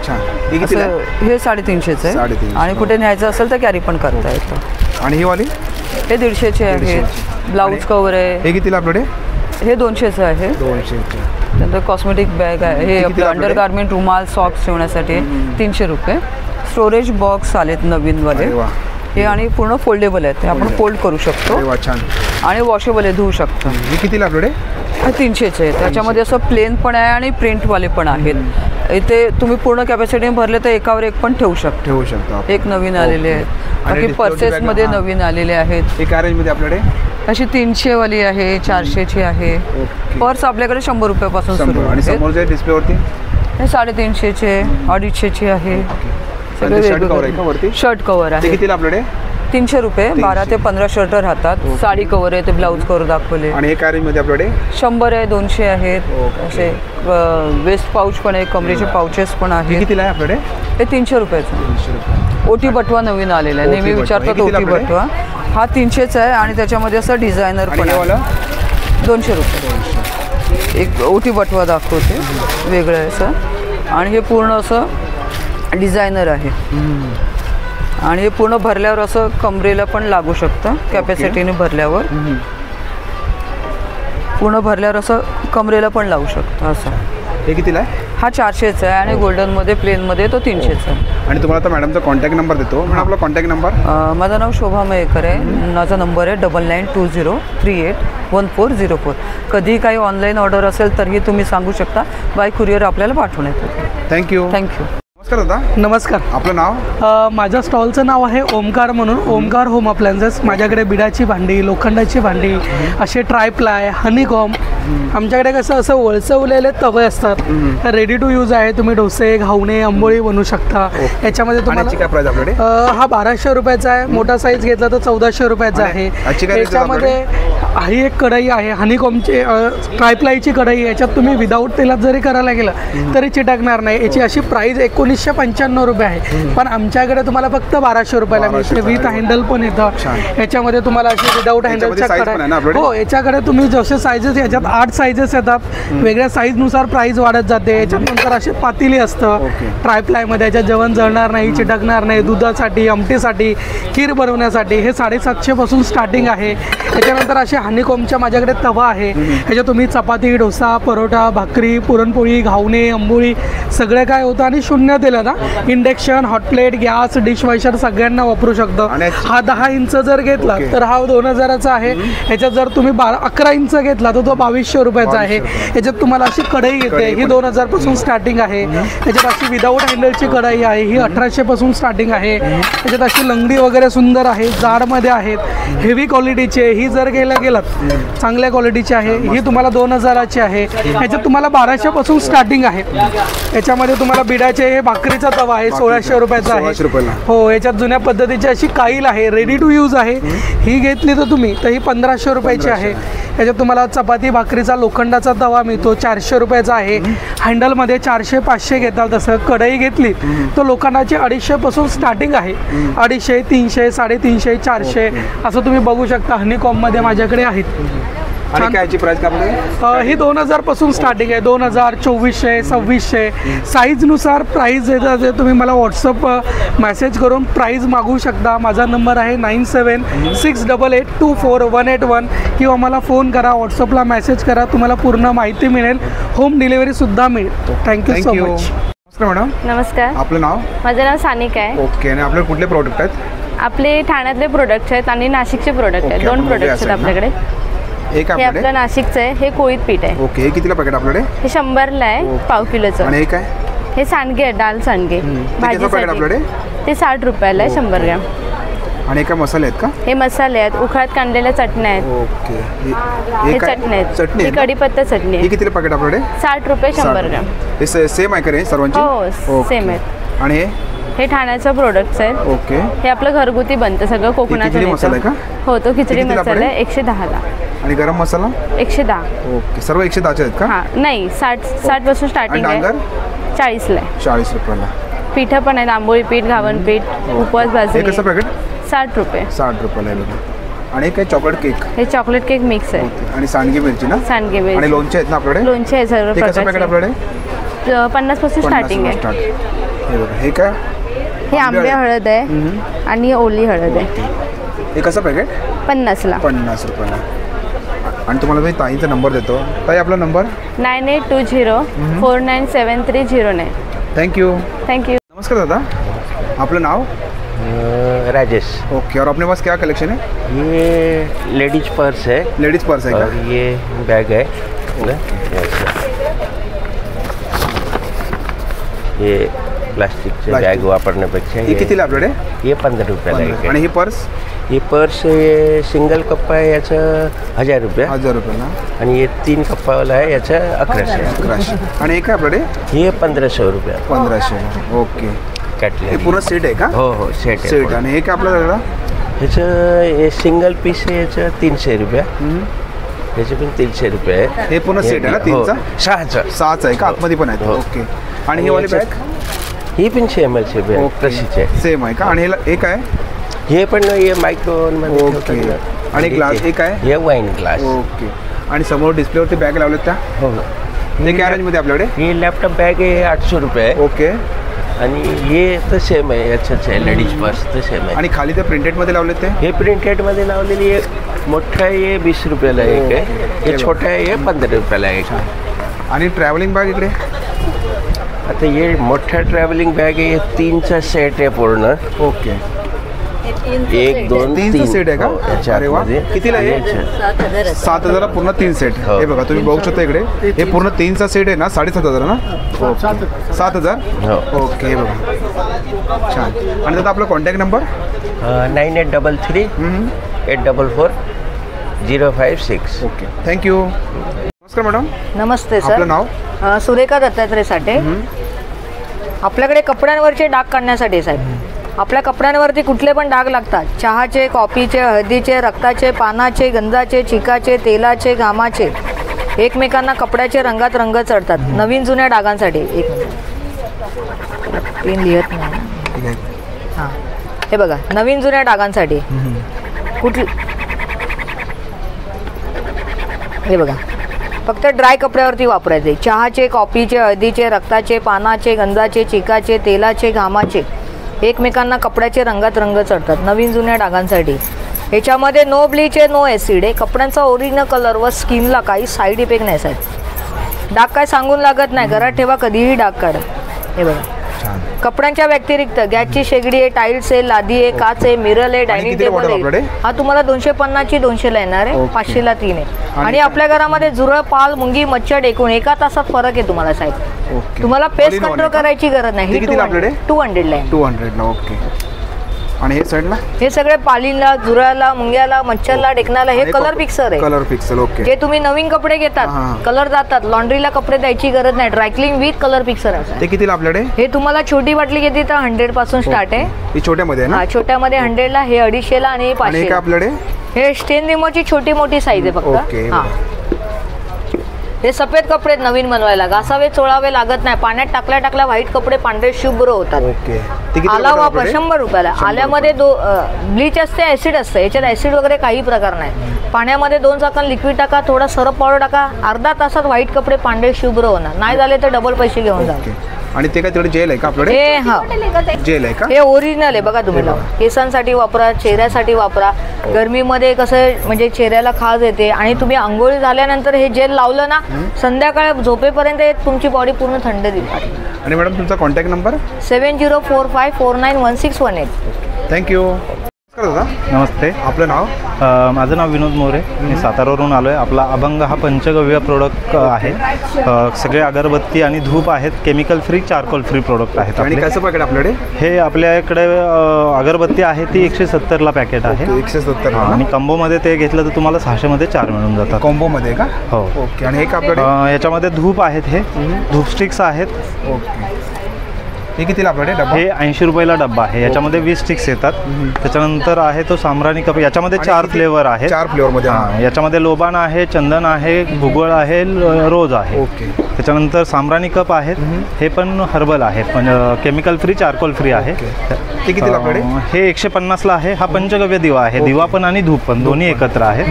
Speaker 1: छान. हे कितीला आहे?
Speaker 5: असं हे 350चं आहे
Speaker 1: 350.
Speaker 5: आणि कुठे न्यायचं असेल तर कॅरी पण करता येतं.
Speaker 1: आणि ही वाली
Speaker 5: हे 150चे आहेत. ब्लाऊज कवर आहे.
Speaker 1: हे कितीला आपल्याकडे?
Speaker 5: हे 200चं आहे.
Speaker 1: 200.
Speaker 5: त्यानंतर कॉस्मेटिक बॅग आहे. हे आपलं अंडर गार्मेंट रुमाल सॉक्स ठेवण्यासाठी 300 रुपये. स्टोरेज बॉक्स आलेत नवीनवाले. हे आणि पूर्ण फोल्डेबल आहेत. ते आपण फोल्ड करू शकतो.
Speaker 1: छान.
Speaker 5: आणि वॉशेबल आहे, धुवू शकतो.
Speaker 1: हे कितीला आपल्याकडे?
Speaker 5: हे 300चे आहे. त्याच्यामध्ये असं प्लेन पण आहे आणि प्रिंटवाले पण आहेत. इथे तुम्ही पूर्ण कॅपॅसिटी भरले तर एकावर एक पण ठेवू शकतो. एक नवीन आलेले आहेत. बाकी पर्सेसमध्ये नवीन आलेले आहेत.
Speaker 1: एक रेंजमध्ये आपल्याकडे
Speaker 5: अशी 300 वाली आहे, 400ची आहे. पर्स आपल्याकडे 100 रुपयापासून सुरू
Speaker 1: आणि
Speaker 5: आहे.
Speaker 1: समोरच्या डिस्प्लेवरती
Speaker 5: हे 350चे, 250ची आहे. सगळे शर्ट कवर आहे.
Speaker 1: कितीला आपल्याकडे?
Speaker 5: 300 रुपये. 12 ते 15 शर्ट राहतात. साडी कवर आहे, ते ब्लाऊज कवर दाखवले.
Speaker 1: आणि हे काय रेंजमध्ये आपल्याकडे?
Speaker 5: 100 आहे, 200 आहेत. असे वेस्ट पाऊच पण आहे, कमरेचे पाऊचेस पण आहेत.
Speaker 1: कितीला आहे आपल्याकडे?
Speaker 5: हे 300 रुपयाचं. ओटी बटवा नवीन आलेला आहे. नेहमी विचारतात ओटी बटवा. हा 300चा आहे आणि त्याच्यामध्ये असं डिझायनर पण आहे. 200 रुपये. एक ओटी बटवा दाखवते वेगळं आहे असं. आणि हे पूर्ण असं डिझायनर आहे. आणि हे पूर्ण भरल्यावर असं कमरेला पण लागू शकतं. कॅपॅसिटीने भरल्यावर पूर्ण भरल्यावर असं कमरेला पण लावू शकतं असं.
Speaker 1: हे कितीला आहे?
Speaker 5: हा 400चा आहे आणि गोल्डनमध्ये प्लेनमध्ये तो 300चा आहे.
Speaker 1: आणि तुम्हाला आता मॅडमचा कॉन्टॅक्ट नंबर देतो. मॅडम आपला कॉन्टॅक्ट नंबर?
Speaker 5: माझं नाव शोभा मयेकर आहे. माझा नंबर आहे 9920381404. कधीही काही ऑनलाईन ऑर्डर असेल तरीही तुम्ही सांगू शकता. बाय कुरिअर आपल्याला पाठवण्यात येतं.
Speaker 1: थँक्यू. नमस्कार दादा.
Speaker 4: नमस्कार.
Speaker 1: आपलं नाव?
Speaker 4: माझ्या स्टॉलचं नाव आहे ओमकार म्हणून. Omkar home appliances. माझ्याकडे बिडाची भांडी, लोखंडाची भांडी, असे ट्रायप्लाय, हनीकॉम. आमच्याकडे कसं असं वळसवलेले तवे असतात. रेडी टू यूज आहे. तुम्ही डोसे, घावणे, आंबोळी बनवू शकता. याच्यामध्ये तुम्हाला
Speaker 1: काय प्राइस आपल्याकडे?
Speaker 4: हा 1200 रुपयाचा आहे. मोठा साईज घेतला तर 1400 रुपयाचा आहे. याच्यामध्ये ही एक कढई आहे हनीकॉमची, ट्रायप्लायची कढई. याच्यात तुम्ही विदाऊट तेलात जरी करायला गेलं तरी चिटकणार नाही. याची अशी प्राइस 1995 रुपये आहे. पण आमच्याकडे तुम्हाला फक्त 1200 रुपयाला मिळते. विथ हँडल पण येतं. याच्यामध्ये तुम्हाला अशी विदाऊट हँडलच्या कढई. हो, याच्याकडे तुम्ही जसे साईजेस, याच्यात 8 साईजेस येतात. वेगळ्या साईजनुसार प्राइस वाढत जाते. याच्यानंतर असे पातेली असतं ट्रायप्लायमध्ये. याच्यात जेवण जळणार नाही, चिटकणार नाही. दुधासाठी, आमटीसाठी, खीर बनवण्यासाठी हे 750 पासून स्टार्टिंग आहे. त्याच्यानंतर असे हनीकॉमच्या माझ्याकडे तवा आहे. ह्याच्यात तुम्ही चपाती, डोसा, परोठा, भाकरी, पुरणपोळी, घावणे, आंबोळी सगळं काय होतं. आणि 0 तेलात. इंडक्शन, हॉटप्लेट, गॅस, डिशवॉशर सगळ्यांना वापरू शकतो. हा 10 इंच जर घेतला तर हा 2000चा आहे. ह्याच्यात जर तुम्ही 11 इंच घेतला तर तो 2200 रुपयाचा आहे. याच्यात तुम्हाला अशी कढई येते. ही 2000 पासून स्टार्टिंग आहे. याच्यात अशी विदाऊट हँडलची कढई आहे. ही 1800 पासून स्टार्टिंग आहे. याच्यात अशी लंगडी वगैरे सुंदर आहे, जाडमध्ये आहेत, हेवी क्वालिटीचे. ही जर गेलात चांगल्या क्वालिटीची आहे. ही तुम्हाला 2000ची आहे. याच्यात तुम्हाला 1200 पासून स्टार्टिंग आहे. याच्यामध्ये तुम्हाला बिडाचे हे भाकरीचा तवा आहे, 1600 रुपयाचा आहे. हो, याच्यात जुन्या पद्धतीची अशी काईल आहे, रेडी टू यूज आहे. ही घेतली तर तुम्ही तर ही 1500 रुपयाची आहे. याच्यात तुम्हाला चपाती भाकरीचा लोखंडाचा तवा मिळतो, 400 रुपयाचा आहे. हँडलमध्ये 400-500 घेतात. तसं कढई घेतली तर लोखंडाची 250 पासून स्टार्टिंग आहे. 250, 300, 350, 400 असं तुम्ही बघू शकता. हनीकॉममध्ये माझ्याकडे आहेत.
Speaker 1: आणि कायची प्राइस काय?
Speaker 4: ही 2000 पासून स्टार्टिंग आहे. 2000, 2400, 2600 साईजनुसार प्राईज येतात. तुम्ही मला व्हॉट्सअप मेसेज करून प्राईज मागू शकता. माझा नंबर आहे 9768824181 किंवा मला फोन करा, व्हॉट्सअपला मेसेज करा. तुम्हाला पूर्ण माहिती मिळेल. होम डिलिव्हरीसुद्धा मिळेल. Thank you so much.
Speaker 1: नमस्कार मॅडम.
Speaker 12: नमस्कार.
Speaker 1: आपलं नाव?
Speaker 12: माझं नाव सानिका आहे.
Speaker 1: ओके. आणि आपल्याकडे कुठले प्रोडक्ट आहेत?
Speaker 12: आपले ठाण्यातले प्रोडक्ट्स आहेत आणि नाशिकचे प्रोडक्ट आहेत. 2 प्रोडक्ट्स आहेत आपल्याकडे. हे आपलं नाशिकचं आहे. हे कोळीत पीठ आहे.
Speaker 1: ओके. हे कितीला पॅकेट आपल्याकडे?
Speaker 12: हे 100ला आहे, पाव किलोचं.
Speaker 1: आणि हे काय?
Speaker 12: हे सांडगे आहे, डाल सांडगे भाजीसाठी. ते 60 रुपयाला आहे 100 ग्रॅम.
Speaker 1: आणि काय मसाले आहेत का?
Speaker 12: हे मसाले आहेत, उखळात कांडलेल्या चटण्या आहेत.
Speaker 1: ओके.
Speaker 12: हे चटणी आहेत.
Speaker 1: चटणी,
Speaker 12: ही कढीपत्ता चटणी आहे.
Speaker 1: हे कितीला पॅकेट आपल्याकडे?
Speaker 12: 60 रुपये 100 ग्रॅम.
Speaker 1: हे सेम आहे का रे सर्वांची?
Speaker 12: हो, सेम आहेत.
Speaker 1: आणि
Speaker 12: हे ठाण्याचं प्रोडक्ट्स आहेत.
Speaker 1: ओके.
Speaker 12: हे आपलं घरगुती बनतं सगळं, कोकणाचं
Speaker 1: मसाला आहे का?
Speaker 12: हो, तो खिचडी मसाला आहे 110ला.
Speaker 1: आणि गरम मसाला
Speaker 12: 110.
Speaker 1: ओके. सर्व 110चे आहेत का?
Speaker 12: हां, नाही 60 पासून स्टार्टिंग आहे. 40ला आहे.
Speaker 1: 40 रुपयाला.
Speaker 12: पिठं पण आहेत, आंबोळी पीठ, घावन पीठ, उपवास भाजी.
Speaker 1: कसं पॅकेट?
Speaker 12: 60 रुपये.
Speaker 1: 60 रुपयाला आहे. आणि काय चॉकलेट केक?
Speaker 12: हे चॉकलेट केक मिक्स आहे.
Speaker 1: आणि सांडगे मिरची ना?
Speaker 12: सांडगे मिरची.
Speaker 1: आणि लोणचे आहेत ना आपल्याकडे?
Speaker 12: लोणचे आहे सर्व प्रकारचे.
Speaker 1: पॅकेट आपल्याकडे?
Speaker 12: 50 पासून स्टार्टिंग आहे.
Speaker 1: हे काय?
Speaker 12: हे आंबे हळद आहे आणि ओली हळद आहे.
Speaker 1: हे कसं पॅकेट?
Speaker 12: 50ला.
Speaker 1: 50 रुपयाला. आणि तुम्हाला मी ताईंचा नंबर देतो. ताई आपला नंबर
Speaker 12: 9820497309.
Speaker 1: Thank you. नमस्कार दादा, आपलं नाव?
Speaker 13: राजेश.
Speaker 1: ओके, और अपने पास क्या कलेक्शन है?
Speaker 13: ये लेडीज पर्स है.
Speaker 1: लेडीज पर्स है
Speaker 13: और ये बैग है. ये प्लास्टिकचे बॅग वापरण्यापेक्षा
Speaker 1: हे कितीला आपल्याकडे?
Speaker 13: हे 15 रुपयाला आहे.
Speaker 1: आणि ही पर्स?
Speaker 13: हे पर्स हे सिंगल कप्पा आहे याचं 1000 रुपये.
Speaker 1: 1000 रुपयाला.
Speaker 13: आणि हे 3 कप्पावाला आहे याचं 1100.
Speaker 1: आणि हे काय आपल्याकडे?
Speaker 13: हे 1500 रुपये.
Speaker 1: 1500. ओके.
Speaker 13: कॅटलरी.
Speaker 1: हे पूर्ण सेट आहे का?
Speaker 13: हो सेट आहे.
Speaker 1: सेट. आणि हे काय आपल्याला?
Speaker 13: ह्याचं हे सिंगल पीस आहे याचं 300 रुपये. ह्याचे पण 300 रुपये आहे.
Speaker 1: हे पूर्ण सेट आहे ना? 3चा?
Speaker 13: 6चा
Speaker 1: आहे का? आतमध्ये पण आहे. ओके. आणि ही वाली बॅग?
Speaker 13: ही पण सेमलचे बॅग तशीच आहे.
Speaker 1: सेम आहे का? आणि हे काय?
Speaker 13: हे पण हे मायक्रोन.
Speaker 1: ओके. आणि ग्लास हे काय?
Speaker 13: हे वाईन ग्लास.
Speaker 1: ओके. आणि समोर डिस्प्लेवरती बॅग लावलेत त्या?
Speaker 13: हो.
Speaker 1: ते काय रेंजमध्ये आपल्याकडे?
Speaker 13: ही लॅपटॉप बॅग आहे 800 रुपये.
Speaker 1: ओके.
Speaker 13: आणि हे तर सेम आहे याच्याच आहे. लेडीज पर्स तर सेम आहे.
Speaker 1: आणि खाली ते प्रिंटेडमध्ये लावलेत ते?
Speaker 13: हे प्रिंटेडमध्ये लावलेली एक मोठा आहे 20 रुपयाला एक आहे. हे छोटा आहे हे 15 रुपयाला एक.
Speaker 1: आणि ट्रॅव्हलिंग बॅग इकडे?
Speaker 13: आता हे मोठ्या ट्रॅव्हलिंग बॅग आहे 3चा सेट आहे पूर्ण.
Speaker 1: ओके.
Speaker 13: 1 2
Speaker 1: 3चा सेट आहे का? अरे वा. कितीला आहे? 7000 पूर्ण 3 सेट. हे बघा तुम्ही बघू शकता इकडे. हे पूर्ण 3चा सेट आहे ना? 7500 ना? 7000. ओके. हे बघा छान. आणि दादा आपला कॉन्टॅक्ट नंबर?
Speaker 13: 9833-844-056.
Speaker 1: ओके. थँक्यू. नमस्कार मॅडम.
Speaker 14: नमस्ते सर.
Speaker 1: आपलं नाव?
Speaker 14: सुरेखा दत्तात्रय साठे. आपल्याकडे कपड्यांवरचे डाग काढण्यासाठी साहेब, आपल्या कपड्यांवरती कुठले पण डाग लागतात, चहाचे, कॉफीचे, हळदीचे, रक्ताचे, पानाचे, गंधाचे, चिकाचे, तेलाचे, घामाचे, एकमेकांना कपड्याचे रंगात रंग चढतात. नवीन जुन्या डागांसाठी एक पेन लिहत नाही. हां, हे बघा नवीन जुन्या डागांसाठी कुठले, हे बघा फक्त ड्राय कपड्यावरती वापरायचे. चहाचे, कॉफीचे, हळदीचे, रक्ताचे, पानाचे, गंधाचे, चिकाचे, तेलाचे, घामाचे, एकमेकांना कपड्याचे रंगात रंग चढतात. नवीन जुन्या डागांसाठी ह्याच्यामध्ये नो ब्लीच आहे, नो ॲसिड आहे. कपड्यांचा ओरिजिनल कलर व स्किनला काही साईड इफेक्ट नाही साहेब. डाग काय सांगून लागत नाही. घरात ठेवा, कधीही डाग काढा. हे बघा कपड्यांच्या व्यतिरिक्त गॅसची शेगडी आहे, टाईल्स आहे, लादी आहे, काच आहे, मिरर आहे, डायनिंग टेबल आहे. हा तुम्हाला 250ची 200ला येणार आहे. 500ला 3 आहे. आणि आपल्या घरामध्ये झुरळ, पाल, मुंगी, मच्छर, डेकून एका तासात फरक आहे तुम्हाला साहेब. तुम्हाला पेस्ट कंट्रोल करायची गरज नाही. 200ला आहे.
Speaker 1: 200ला. ओके. आणि हे साईडला
Speaker 14: हे सगळे पालीला, झुरळाला, मुंग्याला, मच्छरला, डेकणाला हे कलर फिक्सर आहे.
Speaker 1: Colour fixer. ओके.
Speaker 14: जे तुम्ही नवीन कपडे घेतात, कलर जातात, लॉन्ड्रीला कपडे द्यायची गरज नाही. ड्रायक्लिंग विथ कलर फिक्सर आहे.
Speaker 1: ते कितीला आपल्याकडे?
Speaker 14: हे तुम्हाला छोटी बाटली घेतली तर 100 पासून स्टार्ट आहे.
Speaker 1: ही छोट्यामध्ये आहे ना?
Speaker 14: छोट्यामध्ये 100ला, हे 250ला आणि 500.
Speaker 1: हे आपल्याकडे
Speaker 14: हे स्टेन रिमोची छोटी मोठी साईज आहे फक्त. हां, हे सफेद कपडे नवीन बनवायला घासावे, चोळावे लागत नाही. पाण्यात टाकल्या व्हाईट कपडे पांढरे शुभ्र होतात. आला वापर 100 रुपयाला. आल्यामध्ये ब्लीच असते, ॲसिड असतं. याच्यात ॲसिड वगैरे काही प्रकार नाही. पाण्यामध्ये 2 चाकण लिक्विड टाका, थोडा सरफ पावडर टाका, अर्धा तासात व्हाईट कपडे पांढरे शुभ्र होणार. नाही झाले तर डबल पैसे घेऊन जा.
Speaker 1: आणि ते काय तिकडे जेल आहे का आपल्याकडे?
Speaker 14: हे हा
Speaker 1: जेल आहे का?
Speaker 14: हे ओरिजिनल आहे बघा. तुम्ही केसांसाठी वापरा, चेहऱ्यासाठी वापरा. गरमीमध्ये कसं म्हणजे चेहऱ्याला खाज येते आणि तुम्ही आंघोळी झाल्यानंतर हे जेल लावलं ना, संध्याकाळी झोपेपर्यंत तुमची बॉडी पूर्ण थंड दिली.
Speaker 1: आणि मॅडम तुमचा कॉन्टॅक्ट नंबर?
Speaker 14: 7045491618.
Speaker 1: थँक्यू. दादा
Speaker 8: नमस्ते.
Speaker 1: आपलं नाव?
Speaker 8: माझं नाव विनोद मोरे. मी सातारावरून आलो आहे. आपला अभंग हा पंचगव्य प्रोडक्ट आहे. सगळे अगरबत्ती आणि धूप आहेत. Chemical free, charcoal free product आहेत.
Speaker 1: आणि कसं पॅकेट आपल्याकडे?
Speaker 8: हे आपल्याकडे अगरबत्ती आहे ती 170ला पॅकेट आहे.
Speaker 1: 170.
Speaker 8: आणि कॉम्बोमध्ये ते घेतलं तर तुम्हाला 600मध्ये 4 मिळून जातात.
Speaker 1: कॉम्बोमध्ये का?
Speaker 8: हो.
Speaker 1: ओके. आणि हे का आपल्याकडे?
Speaker 8: याच्यामध्ये धूप आहेत. हे धूप स्टिक्स आहेत.
Speaker 1: ओके. हे कितीला आपल्याकडे डब्बा?
Speaker 8: हे 80 रुपयाला डब्बा आहे. याच्यामध्ये 20 स्टिक्स येतात. त्याच्यानंतर आहे तो साम्राणी कप. याच्यामध्ये 4 फ्लेवर आहेत.
Speaker 1: 4 फ्लेवरमध्ये.
Speaker 8: हां, याच्यामध्ये लोबान आहे, चंदन आहे, भुगवळ आहे, रोज आहे.
Speaker 1: ओके.
Speaker 8: त्याच्यानंतर साम्राणी कप आहेत. हे पण हर्बल आहे, पण केमिकल फ्री, चारकोल फ्री आहे.
Speaker 1: ते कितीला आपल्याकडे?
Speaker 8: हे 150ला आहे. हा पंचगव्य दिवा आहे. दिवा पण आणि धूप पण दोन्ही एकत्र आहे.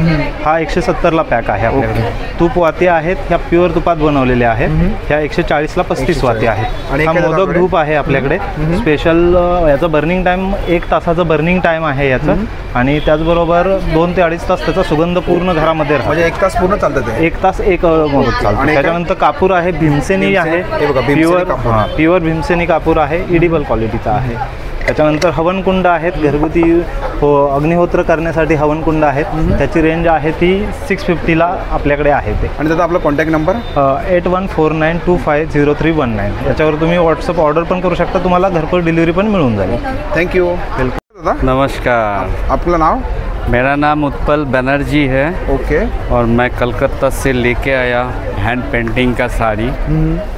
Speaker 8: हा 170ला पॅक आहे आपल्याकडे. तूप वाती आहेत. ह्या प्युअर तुपात बनवलेल्या आहेत. ह्या 140ला 35 वाती आहेत. हा मोदक धूप आहे आपल्याकडे स्पेशल. याचं बर्निंग टाईम 1 तासाचं बर्निंग टाईम आहे याचं. आणि त्याचबरोबर 2 ते 2.5 तास त्याचा सुगंध पूर्ण घरामध्ये राहतो.
Speaker 1: म्हणजे 1 तास पूर्ण चालतं ते.
Speaker 8: 1 तास एक मोदक चालतो. त्याच्यानंतर कापूर आहे भीमसेनी आहे, प्युअर भीमसेनी कापूर आहे, इडिबल क्वालिटीचा आहे. त्याच्यानंतर हवनकुंड आहेत, घरगुती अग्निहोत्र करण्यासाठी हवनकुंड आहेत. त्याची रेंज आहे ती 650ला आपल्याकडे आहे ते.
Speaker 1: आणि त्याचा आपला कॉन्टॅक्ट नंबर
Speaker 8: 8149250319. याच्यावर तुम्ही व्हॉट्सअप ऑर्डर पण करू शकता, तुम्हाला घरपोच डिलिव्हरी पण मिळून जाईल.
Speaker 1: थँक्यू.
Speaker 9: वेलकम. नमस्कार.
Speaker 1: आपलं नाव?
Speaker 9: मेरा नाम उत्पल बनर्जी है.
Speaker 1: ओके.
Speaker 9: और मैं कलकत्ता से लेके आया हैंड पेंटिंग का साड़ी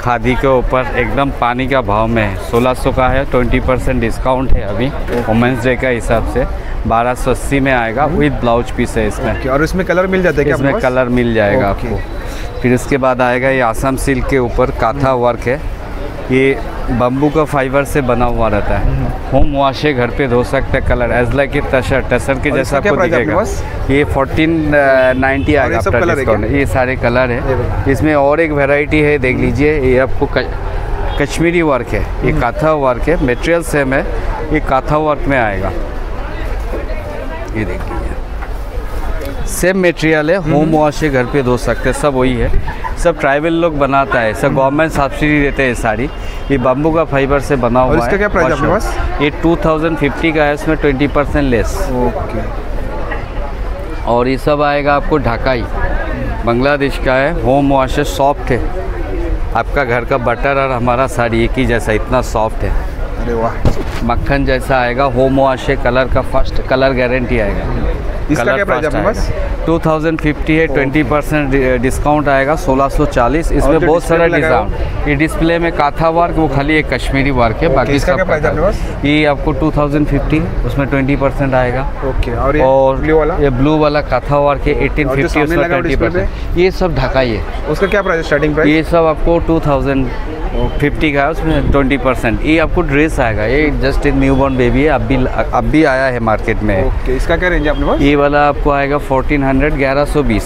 Speaker 9: खादी के ऊपर, एकदम पानी का भाव में है. 1600 का है, 20% डिस्काउंट है अभी वुमेंस डे का हिसाब से. 1280 में आएगा विद ब्लाउज पीस है इसमें.
Speaker 1: और इसमें कलर मिल जाता है क्या?
Speaker 9: इसमें कलर मिल जाएगा आपको. फिर इसके बाद आएगा ये आसाम सिल्क के ऊपर काथा वर्क है. ये बम्बू का फाइबर से बना हुआ रहता है. होम वॉश है, घर पे धो सकते हैं. कलर एज लाइक ए टसर के जैसा आपको दिखेगा. ये 1490 आएगा आफ्टर डिस्काउंट. ये सारे कलर है. इसमें और एक वैरायटी है, देख लीजिए. ये आपको कश्मीरी वर्क है, ये काथा वर्क है. मटेरियल सेम है, ये काथा वर्क में आएगा. ये देख लीजिए, सेम मटेरियल है. होम वॉश है, घर पे धो सकते हैं. सब वही है, सब ट्राइबल लोग बनाता है. सब गवर्नमेंट सब्सिडी देते हैं साड़ी. ये बम्बू का फाइबर से बना हुआ है.
Speaker 1: इसका क्या प्राइस है आपके पास?
Speaker 9: ये 2050 का है, इसमें 20% लेस.
Speaker 1: ओके.
Speaker 9: और ये सब आएगा आपको ढाकाई, बांग्लादेश का है. होम वॉश है, सॉफ्ट है. आपका घर का बटर और हमारा साड़ी एक ही जैसा, इतना सॉफ्ट है.
Speaker 1: अरे वाह.
Speaker 9: मक्खन जैसा आएगा. होम वॉश है, कलर का फर्स्ट कलर गारंटी आएगा.
Speaker 1: इसका क्या प्राइस है आपके पास?
Speaker 9: 2050 है, 20% डिस्काउंट आएगा 1640. इसमें बहुत सारा डिस्काउंट. ये डिस्प्ले में काथा वर्क, वो खाली एक कश्मीरी वर्क है. बाकी
Speaker 1: इसका क्या प्राइस है आपके पास?
Speaker 9: ये आपको 2050, उसमें 20% आएगा.
Speaker 1: ओके. और
Speaker 9: ब्लू वाला? ये ब्लू वाला काथा वर्क है 1850, उसमें 20%. ये सब ढकाई है.
Speaker 1: उसका क्या प्राइस है, स्टार्टिंग प्राइस?
Speaker 9: ये सब आपको 2050 का है, उसमें 20%. ये आपको ड्रेस आएगा. ये जस्ट एक न्यूबॉर्न बेबी है, अब भी आया है मार्केट में.
Speaker 1: ओके. इसका क्या रेंज है अपने पास?
Speaker 9: ये वाला आपको आएगा 1400, 1120.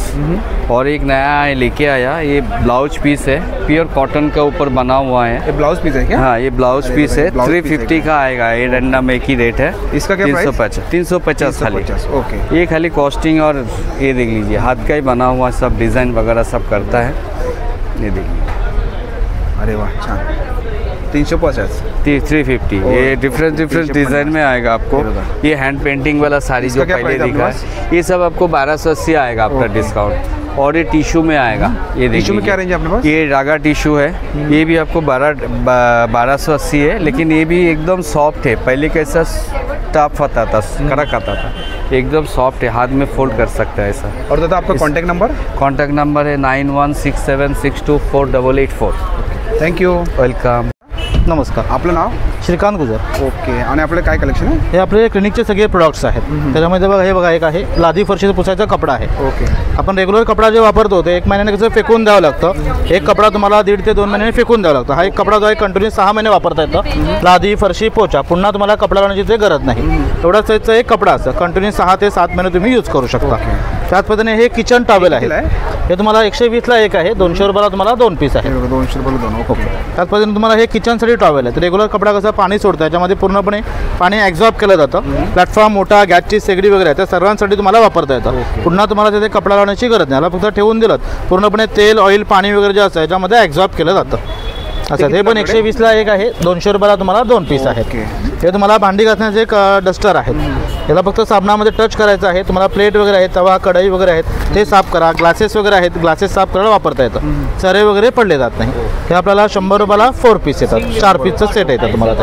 Speaker 9: और एक नया लेके आया, ये ब्लाउज पीस है, प्योर कॉटन के ऊपर बना हुआ है.
Speaker 1: ये ब्लाउज पीस है क्या?
Speaker 9: हाँ, ये ब्लाउज पीस है. 350 का आएगा. ये रैंडम एक ही रेट है.
Speaker 1: इसका क्या प्राइस?
Speaker 9: 350 खाली.
Speaker 1: ओके.
Speaker 9: ये खाली कॉस्टिंग. और ये देख लीजिए, हाथ का ही बना हुआ, सब डिज़ाइन वगैरह सब करता है. ये देखिए.
Speaker 1: अरे वाह, छान. 350.
Speaker 9: 350. ये डिफरेंट डिज़ाइन में आएगा आपको. ये हैंड पेंटिंग वाला साड़ी जो पहले दिखा है, ये सब आपको 1280 आएगा आफ्टर डिस्काउंट. और ये टिश्यू में आएगा. ये
Speaker 1: टिश्यू में क्या रेंज है अपने पास?
Speaker 9: ये रागा टिश्यू है. ये भी आपको 1280 है, लेकिन ये भी एकदम सॉफ्ट है. पहले कैसा टफ आता था, कड़क आता था, एकदम सॉफ्ट है. हाथ में फोल्ड कर सकता है ऐसा.
Speaker 1: और दादा आपका कॉन्टैक्ट नंबर?
Speaker 9: कॉन्टैक्ट नंबर है 9167624884.
Speaker 1: Thank you.
Speaker 9: वेलकम.
Speaker 6: नमस्कार.
Speaker 1: आपलं नाव?
Speaker 6: श्रीकांत गुजर.
Speaker 1: ओके. आणि आपलं काय कलेक्शन आहे?
Speaker 6: हे आपले क्लिनिकचे सगळे प्रोडक्ट्स आहेत. त्याच्यामध्ये बघा, हे बघा, एक आहे लादी फरशीचा पुसायचा कपडा आहे.
Speaker 1: ओके.
Speaker 6: आपण रेग्युलर कपडा जे वापरतो ते 1 महिन्याने कसं फेकून द्यावं लागतं. एक कपडा तुम्हाला 1.5 ते 2 महिन्याने फेकून द्यावं लागतं. हा एक कपडा जो आहे कंटिन्यू 6 महिने वापरता येतं. लादी फरशी पोचा, पुन्हा तुम्हाला कपडा लावण्याची ते गरज नाही. एवढा साईजचा एक कपडा असतं. कंटिन्यू 6 ते 7 महिने तुम्ही यूज करू शकता. त्याच पद्धतीने हे किचन टॉवेल आहे. हे तुम्हाला 120ला एक आहे. 200 रुपयाला तुम्हाला 2 पीस आहे.
Speaker 1: 200 रुपयाला 2. ओके.
Speaker 6: त्याच पद्धतीने तुम्हाला हे किचनसाठी टॉवेल आहे. रेग्युलर कपडा कसा पाणी सोडतं, त्याच्यामध्ये पूर्णपणे पाणी ॲब्झॉर्ब केलं जातं. प्लॅटफॉर्म मोठा, गॅसची शेगडी वगैरे आहे, त्या सर्वांसाठी तुम्हाला वापरता येतं. पुन्हा तुम्हाला तिथे कपडा लावण्याची गरज नाही. याला फक्त ठेवून दिलं, पूर्णपणे तेल, ऑइल, पाणी वगैरे जे असतं याच्यामध्ये ॲब्झॉर्ब केलं जातं. अच्छा, हे पण 120ला एक आहे. 200 रुपयाला तुम्हाला 2 पीस आहेत. हे तुम्हाला भांडी घासण्याचे एक डस्टर आहेत. याला फक्त साबणामध्ये टच करायचं आहे. तुम्हाला प्लेट वगैरे आहेत, तवा, कढई वगैरे आहेत, ते साफ करा. ग्लासेस वगैरे आहेत, ग्लासेस साफ करायला वापरता येतं. सरे वगैरे पडले जात नाही. हे आपल्याला 100 रुपयाला 4 पीस येतात. 4 पीसचं सेट येतं तुम्हाला ते.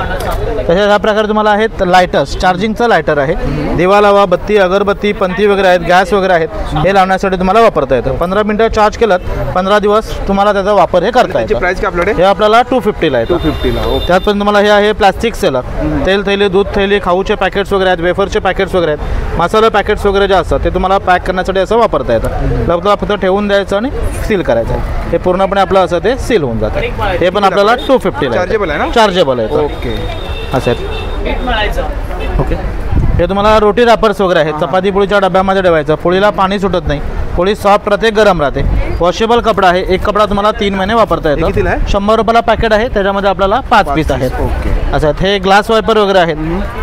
Speaker 6: तसेच ह्या प्रकारे तुम्हाला आहेत लायटर्स. चार्जिंगचं लायटर आहे. दिवा लावा, बत्ती, अगरबत्ती, पंथी वगैरे आहेत, गॅस वगैरे आहेत, हे लावण्यासाठी तुम्हाला वापरता येतं. 15 मिनटं चार्ज केलं, 15 दिवस तुम्हाला त्याचा वापर हे करता येतं.
Speaker 1: प्राइस काय आपल्याकडे?
Speaker 6: हे आपल्याला 250ला आहे.
Speaker 1: 250ला.
Speaker 6: त्यात पण तुम्हाला हे आहे प्लास्टिक सेलर. तेल थैली, दूध थैली, खाऊचे पॅकेट्स वगैरे आहेत, वेफरचे पॅकेट्स वगैरे आहेत, मसाला पॅकेट्स वगैरे जे असतात ते तुम्हाला पॅक करण्यासाठी असं वापरता येतं. फक्त ठेवून द्यायचं आणि सील करायचं. हे पूर्णपणे आपलं असं ते सील होऊन जातं. हे पण आपल्याला 250ला
Speaker 1: चार्जेबल आहे ना?
Speaker 6: चार्जेबल आहे.
Speaker 1: ओके.
Speaker 6: असं ओके. हे तुम्हाला रोटी रॅपर्स वगैरे आहेत. चपाती पोळीच्या डब्यामध्ये ठेवायचं. पोळीला पाणी सुटत नाही. पोळी सॉफ्ट राहते, गरम राहते. वॉशेबल कपडा आहे. एक कपडा तुम्हाला 3 महिने वापरता येतो. 100 रुपयाला पॅकेट आहे. त्याच्यामध्ये आपल्याला 5 पीस आहेत.
Speaker 1: ओके.
Speaker 6: असं हे ग्लास वायपर वगैरे आहेत,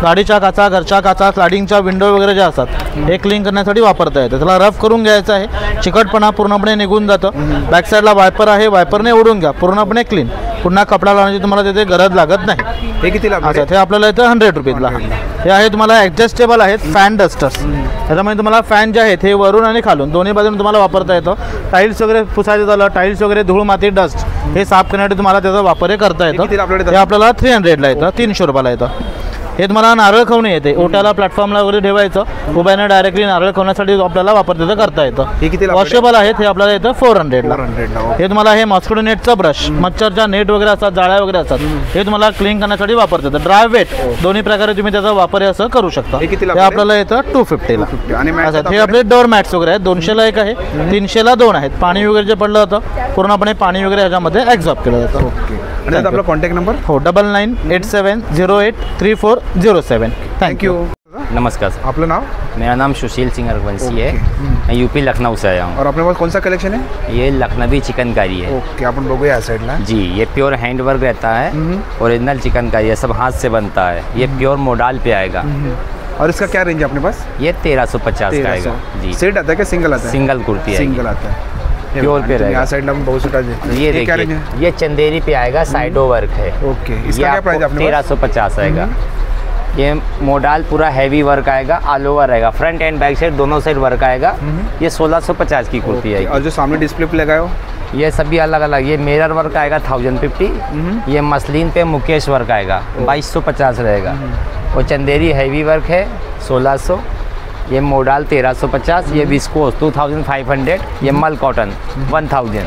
Speaker 6: गाडीच्या काचा, घरच्या काचा, स्लायडिंगच्या विंडो वगैरे ज्या असतात हे क्लीन करण्यासाठी वापरता येतं. त्याला रफ करून घ्यायचं आहे, चिकटपणा पूर्णपणे निघून जातं. बॅक साईडला वायपर आहे, वायपरने ओढून घ्या, पूर्णपणे क्लीन. पुन्हा कपडा लावण्याची तुम्हाला तिथे गरज लागत नाही.
Speaker 1: हे कितीला
Speaker 6: असं हे आपल्याला इथं 100 रुपीजला. हे आहे तुम्हाला ॲडजस्टेबल आहेत फॅन डस्टर्स. त्याच्यामध्ये तुम्हाला फॅन जे आहेत हे वरून आणि खालून दोन्ही बाजूने तुम्हाला वापरता येतं. टाईल्स वगैरे पुसायचं झालं, टाईल्स वगैरे धूळ माती डस्ट हे साफ करण्यासाठी तुम्हाला त्याचा वापर करता येतो. हे आपल्याला 300ला येतं, 300 रुपयाला येतं. हे तुम्हाला नारळ खवणे येते, ओट्याला प्लॅटफॉर्मला वगैरे ठेवायचं, उभ्याने डायरेक्टली नारळ खवण्यासाठी आपल्याला वापरता करता येतं. वॉशेबल आहेत, हे आपल्याला येतं 400ला. हे तुम्हाला हे मॉस्किटो नेटचं ब्रश, मच्छरच्या नेट वगैरे असतात, जाळ्या वगैरे असतात, हे तुम्हाला क्लीन करण्यासाठी वापरता येतं. ड्राय वेट दोन्ही प्रकारे तुम्ही त्याचा वापर असं करू शकता. हे आपल्याला येतं 250ला. असं हे आपले डोअर मॅट्स वगैरे आहेत, 200ला एक आहे, 300ला 2 आहेत. पाणी वगैरे जे पडलं जातं पूर्णपणे पाणी वगैरे ह्याच्यामध्ये ॲब्झॉर्ब केलं जातं.
Speaker 1: आणि आपला कॉन्टॅक्ट नंबर
Speaker 6: हो 9987083407.
Speaker 1: Thank you.
Speaker 15: नमस्कार,
Speaker 1: आपलं नाव?
Speaker 15: मेरा नाम सुशील सिंह रघुवंशी है, मैं यूपी लखनऊ से आया हूँ.
Speaker 1: और अपने पास कौन सा कलेक्शन है?
Speaker 15: ये लखनवी चिकनकारी है.
Speaker 1: ओके, अपन बघूया या साइडला.
Speaker 15: जी, ये प्योर हैंड वर्क रहता है, ओरिजिनल चिकनकारी है, सब हाथ से बनता है. ये प्योर मोडाल पे आएगा.
Speaker 1: और इसका क्या रेंज है अपने पास?
Speaker 15: ये 1350 का आएगा. जी,
Speaker 1: सेट आता है क्या सिंगल आता है?
Speaker 15: सिंगल कुर्ती है,
Speaker 1: सिंगल आता है,
Speaker 15: प्योर पे रहेगा.
Speaker 1: साइड में बहुत सुटा
Speaker 15: ये देखिए, ये चंदेरी पे आएगा, साइडो वर्क है.
Speaker 1: ओके, इसका क्या प्राइस है अपने पास?
Speaker 15: 1350 आएगा. ये मोडाल पूरा हैवी वर्क आएगा, ऑल ओवर आएगा, फ्रंट एंड बैक साइड दोनों साइड वर्क आएगा. ये 1650 की कुर्ती आएगी.
Speaker 1: और जो सामने डिस्प्ले पे लगाए हो
Speaker 15: ये सभी अलग अलग. ये मिरर वर्क आएगा 1050. ये मसलिन पे मुकेश वर्क आएगा 2250 रहेगा. और चंदेरी हैवी वर्क है 1600. ये मोडाल 1350. ये विस्कोस 2500. ये मल कॉटन 1000.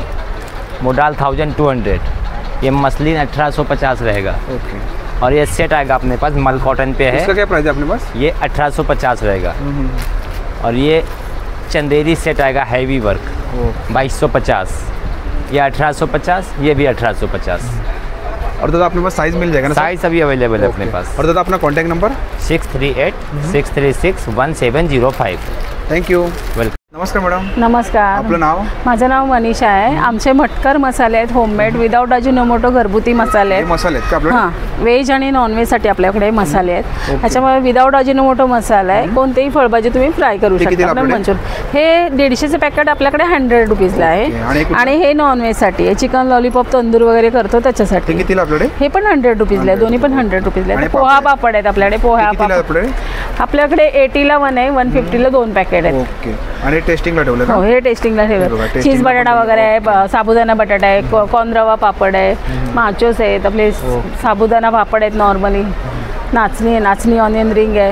Speaker 15: मोडाल 1200. ये मसलिन 1850 रहेगा.
Speaker 1: ओके.
Speaker 15: और ये सेट आएगा अपने पास, मल कॉटन पे है.
Speaker 1: इसका क्या प्राइस है अपने पास?
Speaker 15: ये 1850 रहेगा. और ये चंदेरी सेट आएगा हैवी वर्क 2250. ये 1850. ये भी 1850.
Speaker 1: और दादा अपने पास साइज मिल जाएगा ना?
Speaker 15: साइज अभी अवेलेबल है अपने पास.
Speaker 1: और दादा अपना contact number?
Speaker 15: 6386361705.
Speaker 1: Thank you. Welcome. नमस्कार मॅडम.
Speaker 16: नमस्कार,
Speaker 1: आपलं नाव?
Speaker 16: माझं नाव मनीषा आहे. आमचे मटकर मसाले आहेत, होममेड विदाऊट अजिनोमोटो घरगुती मसाले आहेत.
Speaker 1: मसाले आहेत का आपल्याकडे?
Speaker 16: हां, व्हेज आणि नॉनव्हेजसाठी आपल्याकडे मसाले आहेत. त्याच्यामुळे विदाऊट अजिनोमोटो मसाला आहे. कोणतेही फळभाजी तुम्ही फ्राय करू शकता. मंचुर हे 150चे पॅकेट आपल्याकडे 100 रुपीजला आहे. आणि हे नॉनव्हेजसाठी आहे, चिकन लॉलीपॉप तंदूर वगैरे करतो त्याच्यासाठी.
Speaker 1: कितीला आपल्याकडे?
Speaker 16: हे पण 100 रुपीजला आहे, दोन्ही पण 100 रुपीजला आहे. पोहा पापड आहेत आपल्याकडे. पोहा पापड आपल्याकडे 80ला 1 आहे, 150ला 2 पॅकेट आहेत.
Speaker 1: ओके. आणि टेस्टिंगला ठेवलं का?
Speaker 16: हो, हे टेस्टिंगला ठेवलं. चीज बटाटा वगैरे आहे, साबुदाणा बटाटा आहे, कॉर्न रवा पापड आहे, माचोस आहेत आपले, साबुदाणा पापड आहेत नॉर्मली, नाचणी आहे, नाचणी ऑनियन रिंग आहे.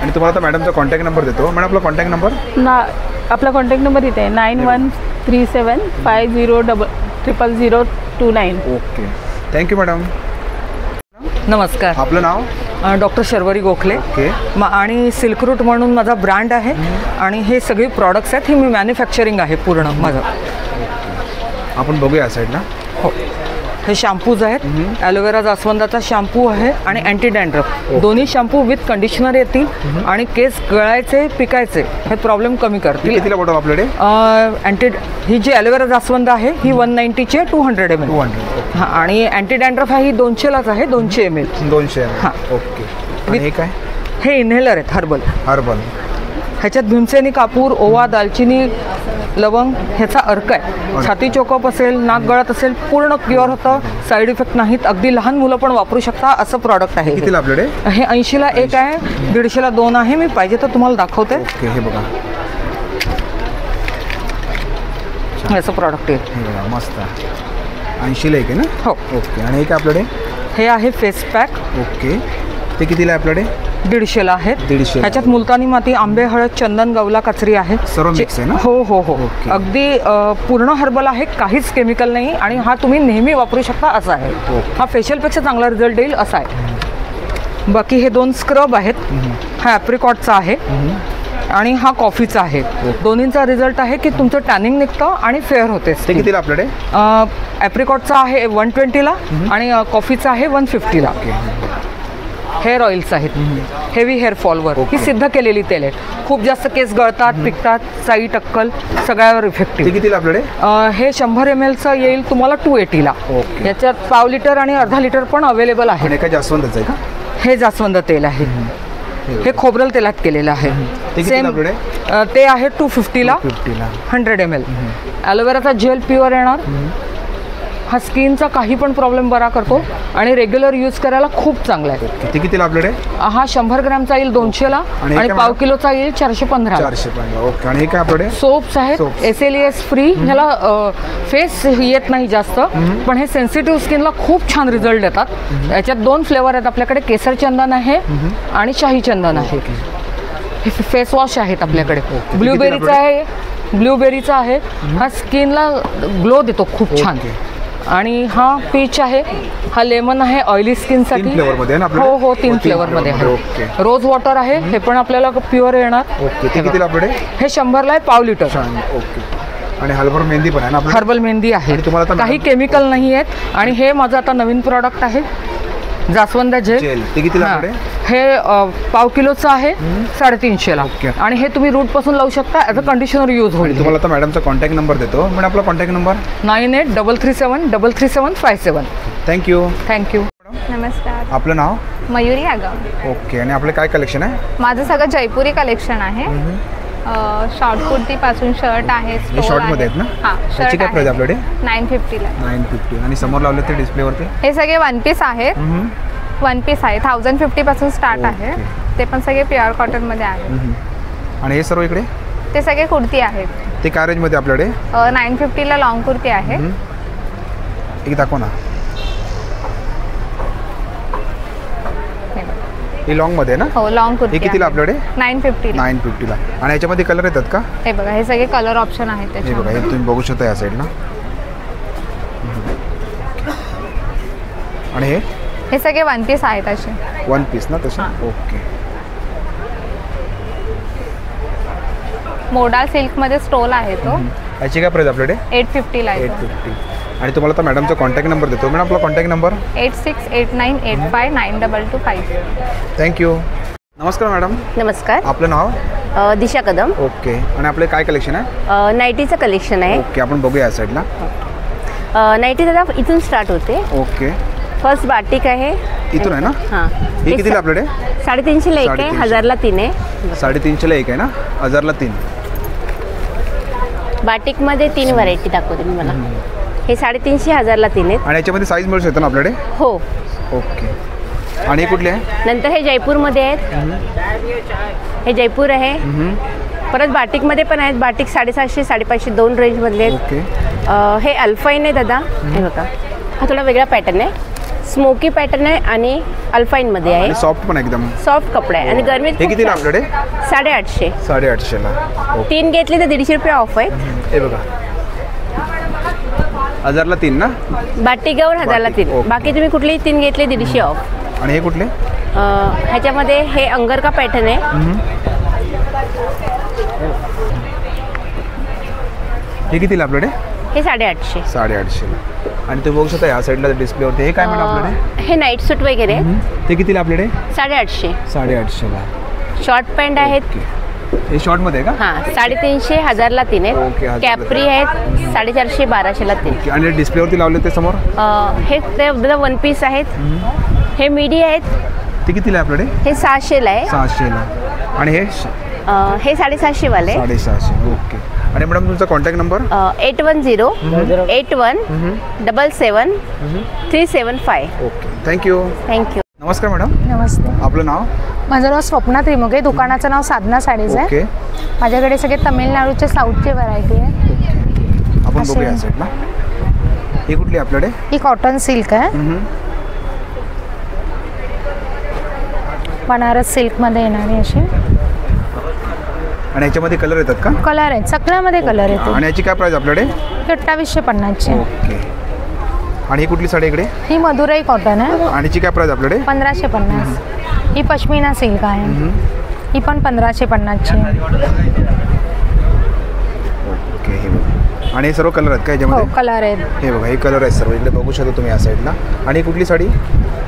Speaker 1: आणि तुम्हाला आता मॅडमचा कॉन्टॅक्ट नंबर देतो. मॅडम आपला कॉन्टॅक्ट नंबर?
Speaker 16: आपला कॉन्टॅक्ट नंबर इथे आहे 9137500029.
Speaker 1: Okay, thank you madam.
Speaker 5: नमस्कार,
Speaker 1: आपलं नाव?
Speaker 5: डॉक्टर शर्वरी गोखले.
Speaker 1: ओके.
Speaker 5: आणि सिल्क रूट म्हणून माझा ब्रँड आहे. आणि हे सगळे प्रॉडक्ट्स आहेत, हे मी मॅन्युफॅक्चरिंग आहे पूर्ण माझं.
Speaker 1: आपण बघूया साईडला.
Speaker 5: हो, हे शॅम्पूज आहेत. ॲलोवेरा जास्वंदाचा शॅम्पू आहे आणि अँटी डॅन्ड्रफ दोन्ही शॅम्पू विथ कंडिशनर येतील आणि केस गळायचे पिकायचे हे प्रॉब्लेम कमी करतील.
Speaker 1: कितीला बोटल आपल्याकडे?
Speaker 5: ही जी ॲलोवेरा जास्वंद आहे ही 190ची आहे, 200 ml. हां, आणि अँटी डॅन्ड्रफ आहे ही 200लाच आहे, 200 ml.
Speaker 1: 200.
Speaker 5: हां,
Speaker 1: ओके. आणि हे काय?
Speaker 5: हे इन्हेलर आहेत हर्बल. ह्याच्यात भीमसेनी कापूर, ओवा, दालचिनी, लवंग ह्याचा अर्क आहे. छाती चोकअप असेल, नाक गळत असेल, पूर्ण प्युअर होतं, साईड इफेक्ट नाहीत. अगदी लहान मुलं पण वापरू शकता असं प्रॉडक्ट आहे.
Speaker 1: कितीला आपल्याकडे?
Speaker 5: हे 80ला 1 आहे, 150ला 2 आहे. मी पाहिजे तर तुम्हाला दाखवते.
Speaker 1: ओके, हे बघा
Speaker 5: असं प्रॉडक्ट आहे.
Speaker 1: मस्त. 80ला 1 आहे ना?
Speaker 5: हो.
Speaker 1: ओके. आणि हे काय आपल्याकडे?
Speaker 5: हे आहे फेस पॅक.
Speaker 1: ओके. ते कितीला आहे आपल्याकडे?
Speaker 5: 150ला आहेत.
Speaker 1: 150.
Speaker 5: ह्याच्यात मुलतानी माती, आंबे, हळद, चंदन, गवला, कचरी आहे.
Speaker 1: सर्व मिक्स आहे ना?
Speaker 5: हो हो हो. अगदी पूर्ण हर्बल आहे, काहीच केमिकल नाही. आणि हा तुम्ही नेहमी वापरू शकता असा आहे. हा फेशियलपेक्षा चांगला रिझल्ट देईल असा आहे. बाकी हे 2 स्क्रब आहेत. हा ॲप्रिकॉटचा आहे आणि हा कॉफीचा आहे. दोन्हींचा रिझल्ट आहे की तुमचं टॅनिंग निघतं आणि फेअर होते.
Speaker 1: ते कितीला आपल्याकडे?
Speaker 5: ॲप्रिकॉटचा आहे 120ला आणि कॉफीचा आहे 150ला. हेअर ऑइल्स आहेत, हेवी हेअर फॉलवर ही सिद्ध केलेली तेल आहेत. खूप जास्त केस गळतात, पिकतात, साई टक्कल सगळ्यावर इफेक्टिव्ह.
Speaker 1: कितीला आपल्याकडे?
Speaker 5: हे 100 ml येईल तुम्हाला 280 ला. याच्यात पाव लिटर आणि अर्धा लिटर पण अवेलेबल आहे.
Speaker 1: काय जास्वंदाचं आहे का?
Speaker 5: हे जास्वंद तेल आहे. हे खोबरेल तेलात केलेलं आहे. सेम ते आहे 250 ला 100 ml. ॲलोवेराचा जेल प्युअर येणार. हा स्किनचा काही पण प्रॉब्लेम बरा करतो आणि रेग्युलर यूज करायला खूप चांगला आहे.
Speaker 1: ते कितीला आपल्याकडे?
Speaker 5: हा 100 ग्रॅमचा येईल 200 ला आणि पाव किलोचा येईल 415.
Speaker 1: 415. ओके. आणि हे काय आपल्याकडे?
Speaker 5: सोप्स आहेत SLES फ्री. ह्याला फेस येत नाही जास्त, पण हे सेन्सिटिव्ह स्किनला खूप छान रिझल्ट देतात. याच्यात 2 फ्लेवर आहेत आपल्याकडे, केसर चंदन आहे आणि शाही चंदन आहे. हे फेस वॉश आहेत आपल्याकडे. ब्लूबेरीचा आहे, ब्लूबेरीचा आहे. हा स्किनला ग्लो देतो खूप छान. आणि हा पीच आहे, हा लेमन आहे ऑइली स्किनसाठी.
Speaker 1: 3 फ्लेवरमध्ये ना?
Speaker 5: हो हो 3 फ्लेवरमध्ये आहे. रोज वॉटर आहे, हे पण आपल्याला प्युअर येणार.
Speaker 1: ओके. ते कितीला आपल्याकडे?
Speaker 5: हे 100 ला आहे, पाव लिटर.
Speaker 1: ओके. आणि हर्बल मेहंदी पण आहे ना?
Speaker 5: हर्बल मेहंदी आहे, काही केमिकल नाही आहेत. आणि हे माझं आता नवीन प्रॉडक्ट आहे जास्वंद जेल.
Speaker 1: ते कितीला आपल्याकडे?
Speaker 5: हे पाव किलोचं आहे 350 ला. आणि हे तुम्ही रूट पासून लावू शकता, ॲज अ कंडिशनर यूज होईल.
Speaker 1: तुम्हाला आता मॅडमचा कॉन्टॅक्ट नंबर देतो. मॅडम आपला कॉन्टॅक्ट नंबर?
Speaker 5: 9833733757.
Speaker 1: थँक्यू.
Speaker 5: थँक्यू.
Speaker 12: नमस्कार.
Speaker 1: आपलं नाव?
Speaker 12: मयुरी आगाव.
Speaker 1: ओके. आणि आपलं काय कलेक्शन आहे?
Speaker 12: माझं सगळं जयपुरी कलेक्शन आहे. शॉर्ट कुर्ती पासून शर्ट आहे,
Speaker 1: शॉर्ट मध्ये आहेत ना?
Speaker 12: हां.
Speaker 1: त्याची काय प्राइस आपल्याकडे?
Speaker 12: 950 ला.
Speaker 1: 950. आणि समोर लावले ते डिस्प्लेवरती?
Speaker 12: हे सगळे 1 पीस आहेत. 1 पीस आहे, 1050 पासून स्टार्ट आहे. ते पण सगळे प्युअर कॉटन मध्ये आहेत.
Speaker 1: आणि हे सर्व इकडे?
Speaker 12: ते सगळे कुर्ती आहेत.
Speaker 1: ते काय रेंज मध्ये आपल्याकडे?
Speaker 12: 950 ला लॉंग कुर्ती आहे.
Speaker 1: एक दाखवा ना. ही लॉंग मध्ये ना?
Speaker 12: हो लॉंग कुर्ती.
Speaker 1: हे कितीला आपल्याकडे?
Speaker 12: 950 ला.
Speaker 1: 950 ला. आणि याच्यामध्ये कलर येतात का?
Speaker 12: हे बघा, हे सगळे कलर ऑप्शन आहेत
Speaker 1: हे
Speaker 12: त्याच्यामध्ये.
Speaker 1: बघा, हे तुम्ही बघू शकता या साईडला. आणि
Speaker 12: हे सगळे 1 पीस आहेत असे.
Speaker 1: 1 पीस ना तसे? ओके.
Speaker 12: मोडा सिल्क मध्ये स्टोल आहे तो.
Speaker 1: याची काय प्राइस आपल्याकडे?
Speaker 12: 850 ला आहे.
Speaker 1: 850. आणि तुम्हाला आता मॅडमचा कॉन्टॅक्ट नंबर देतो. मॅडम आपला कॉन्टॅक्ट नंबर?
Speaker 12: 8689859225.
Speaker 1: थँक्यू. नमस्कार मॅडम.
Speaker 17: नमस्कार.
Speaker 1: आपलं नाव?
Speaker 17: दिशा कदम.
Speaker 1: ओके. आणि आपले काय कलेक्शन आहे?
Speaker 17: नाईटीचं कलेक्शन आहे.
Speaker 1: ओके. आपण बघूया या साईडला.
Speaker 17: नाईटी दादा इथून स्टार्ट होते.
Speaker 1: ओके.
Speaker 17: फर्स्ट बाटिक आहे.
Speaker 1: इथून आहे ना?
Speaker 17: हां.
Speaker 1: हे कितीला आपल्याकडे?
Speaker 17: 350 ला एक आहे, 1000 ला 3 आहे.
Speaker 1: 350 ला एक आहे ना? 1000 ला 3.
Speaker 17: बाटिकमध्ये 3 व्हरायटी दाखवते मी मला. हे 350, 1000 ला 3 आहेत.
Speaker 1: आणि याच्यामध्ये साईज मिळू शकतो ना आपल्याकडे?
Speaker 17: हो.
Speaker 1: ओके. आणि हे कुठले आहे?
Speaker 17: नंतर हे जयपूरमध्ये आहेत. हे जयपूर आहे. परत बाटिकमध्ये पण आहेत. बाटिक 750, 550 2 रेंजमधले आहेत.
Speaker 1: ओके.
Speaker 17: हे अल्फाईन आहे दादा. हे बघा, हा थोडा वेगळा पॅटर्न आहे. स्मोकी पॅटर्न आहे आणि अल्फाईनमध्ये आहे.
Speaker 1: सॉफ्ट पण एकदम
Speaker 17: सॉफ्ट कपडा आहे. आणि गरमीत
Speaker 1: हे कितीला आपल्याकडे?
Speaker 17: 850.
Speaker 1: 850 ला.
Speaker 17: 3 घेतली तर 150 रुपये ऑफ आहे.
Speaker 1: हे बघा, 1000 ला 3 ना?
Speaker 17: बाटिकावर 1000 ला 3. बाकी तुम्ही कुठलेही 3 घेतले 150 ऑफ.
Speaker 1: आणि हे कुठले?
Speaker 17: ह्याच्यामध्ये हे अंगरका पॅटर्न आहे.
Speaker 1: हे कितीला आपल्याकडे?
Speaker 17: हे 850.
Speaker 1: 850 ला. आणि तुम्ही बघू शकता या साईडला डिस्प्लेवरती. हे काय मॅडम आपल्याकडे?
Speaker 17: हे नाईट सूट वगैरे.
Speaker 1: ते कितीला आपल्याकडे?
Speaker 17: 850.
Speaker 1: 850 ला.
Speaker 17: शॉर्ट पॅन्ट आहेत.
Speaker 1: हे शॉर्ट मध्ये आहे का?
Speaker 17: हां. 350, 1000 ला 3 आहेत. कॅपरी आहेत. 450, 1200 ला 3.
Speaker 1: आणि डिस्प्लेवरती लावले ते समोर?
Speaker 17: हे ते 1 पीस आहेत. हे मिडी आहेत.
Speaker 1: ते कितीला आहे आपल्याकडे?
Speaker 17: हे 600 ला आहे.
Speaker 1: 600 ला. आणि हे?
Speaker 17: हे 750 वाले.
Speaker 1: 750. ओके. आणि मॅडम तुमचा contact number?
Speaker 17: 8108177375.
Speaker 1: Okay. Thank you.
Speaker 17: Thank you.
Speaker 1: नमस्कार मॅडम.
Speaker 18: नमस्ते.
Speaker 1: आपलं नाव?
Speaker 18: माझं नाव स्वप्ना त्रिमुखे. दुकानाचं नाव साधना साडीज आहे.
Speaker 1: ओके.
Speaker 18: माझ्याकडे सगळे तमिळनाडूचे साऊथचे व्हरायटी आहे.
Speaker 1: आपण बघूया या साईडला. ही कुठली आपल्याकडे?
Speaker 18: ही कॉटन सिल्क आहे. बनारस सिल्कमध्ये येणारी अशी.
Speaker 1: आणि याच्यामध्ये कलर येतात का?
Speaker 18: कलर आहेत, सगळ्यामध्ये कलर येतात.
Speaker 1: आणि याची काय प्राइस आपल्याकडे?
Speaker 18: 2850.
Speaker 1: ओके. आणि ही कुठली साडी इकडे?
Speaker 18: ही मधुराई कॉटन आहे.
Speaker 1: आणि याची काय प्राइस आपल्याकडे?
Speaker 18: 1550. ही पश्मिना सिल्क आहे. ही पण 1550ची.
Speaker 1: ओके. हे आणि हे सर्व कलर आहेत का
Speaker 18: हो
Speaker 1: याच्यामध्ये?
Speaker 18: कलर आहेत.
Speaker 1: हे बघा हे कलर आहेत सर्व, इकडे बघू शकता तुम्ही या साईडला. आणि कुठली साडी?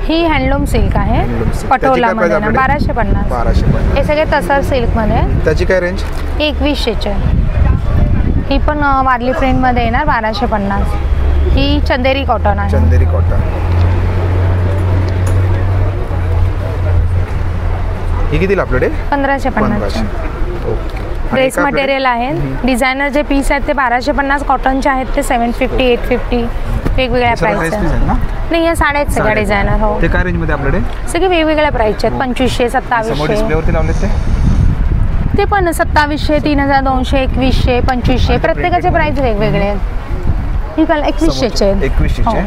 Speaker 18: ही हँडलूम सिल्क आहे पटोला मध्ये ना 1250.
Speaker 1: 1250.
Speaker 18: हे सगळे तसर सिल्क मध्ये.
Speaker 1: त्याची काय रेंज?
Speaker 18: 2100चे. ही पण वारली प्रिंट मध्ये येणार 1250. ही चंदेरी कॉटन आहे.
Speaker 1: चंदेरी कॉटन. ही कितीला आपल्याकडे?
Speaker 18: 1550.
Speaker 1: ओके.
Speaker 18: ड्रेस मटेरियल आहे. डिझायनर जे पीस आहेत ते 1250. कॉटनचे आहेत ते 750 850 वेगवेगळ्या प्राइस आहेत. नाही या साड्या आहेत सगळ्या डिझायनर. हो
Speaker 1: ते काय रेंज मध्ये आपल्याकडे?
Speaker 18: सगळे वेगवेगळ्या प्राइसचे आहेत. 2500 2700.
Speaker 1: डिस्प्लेवरती लावलेत
Speaker 18: ते पण 2700 3200 2100 2500 प्रत्येकाचे प्राइस वेगवेगळे आहेत. ही कलर 2100चे आहेत.
Speaker 1: 2100चे.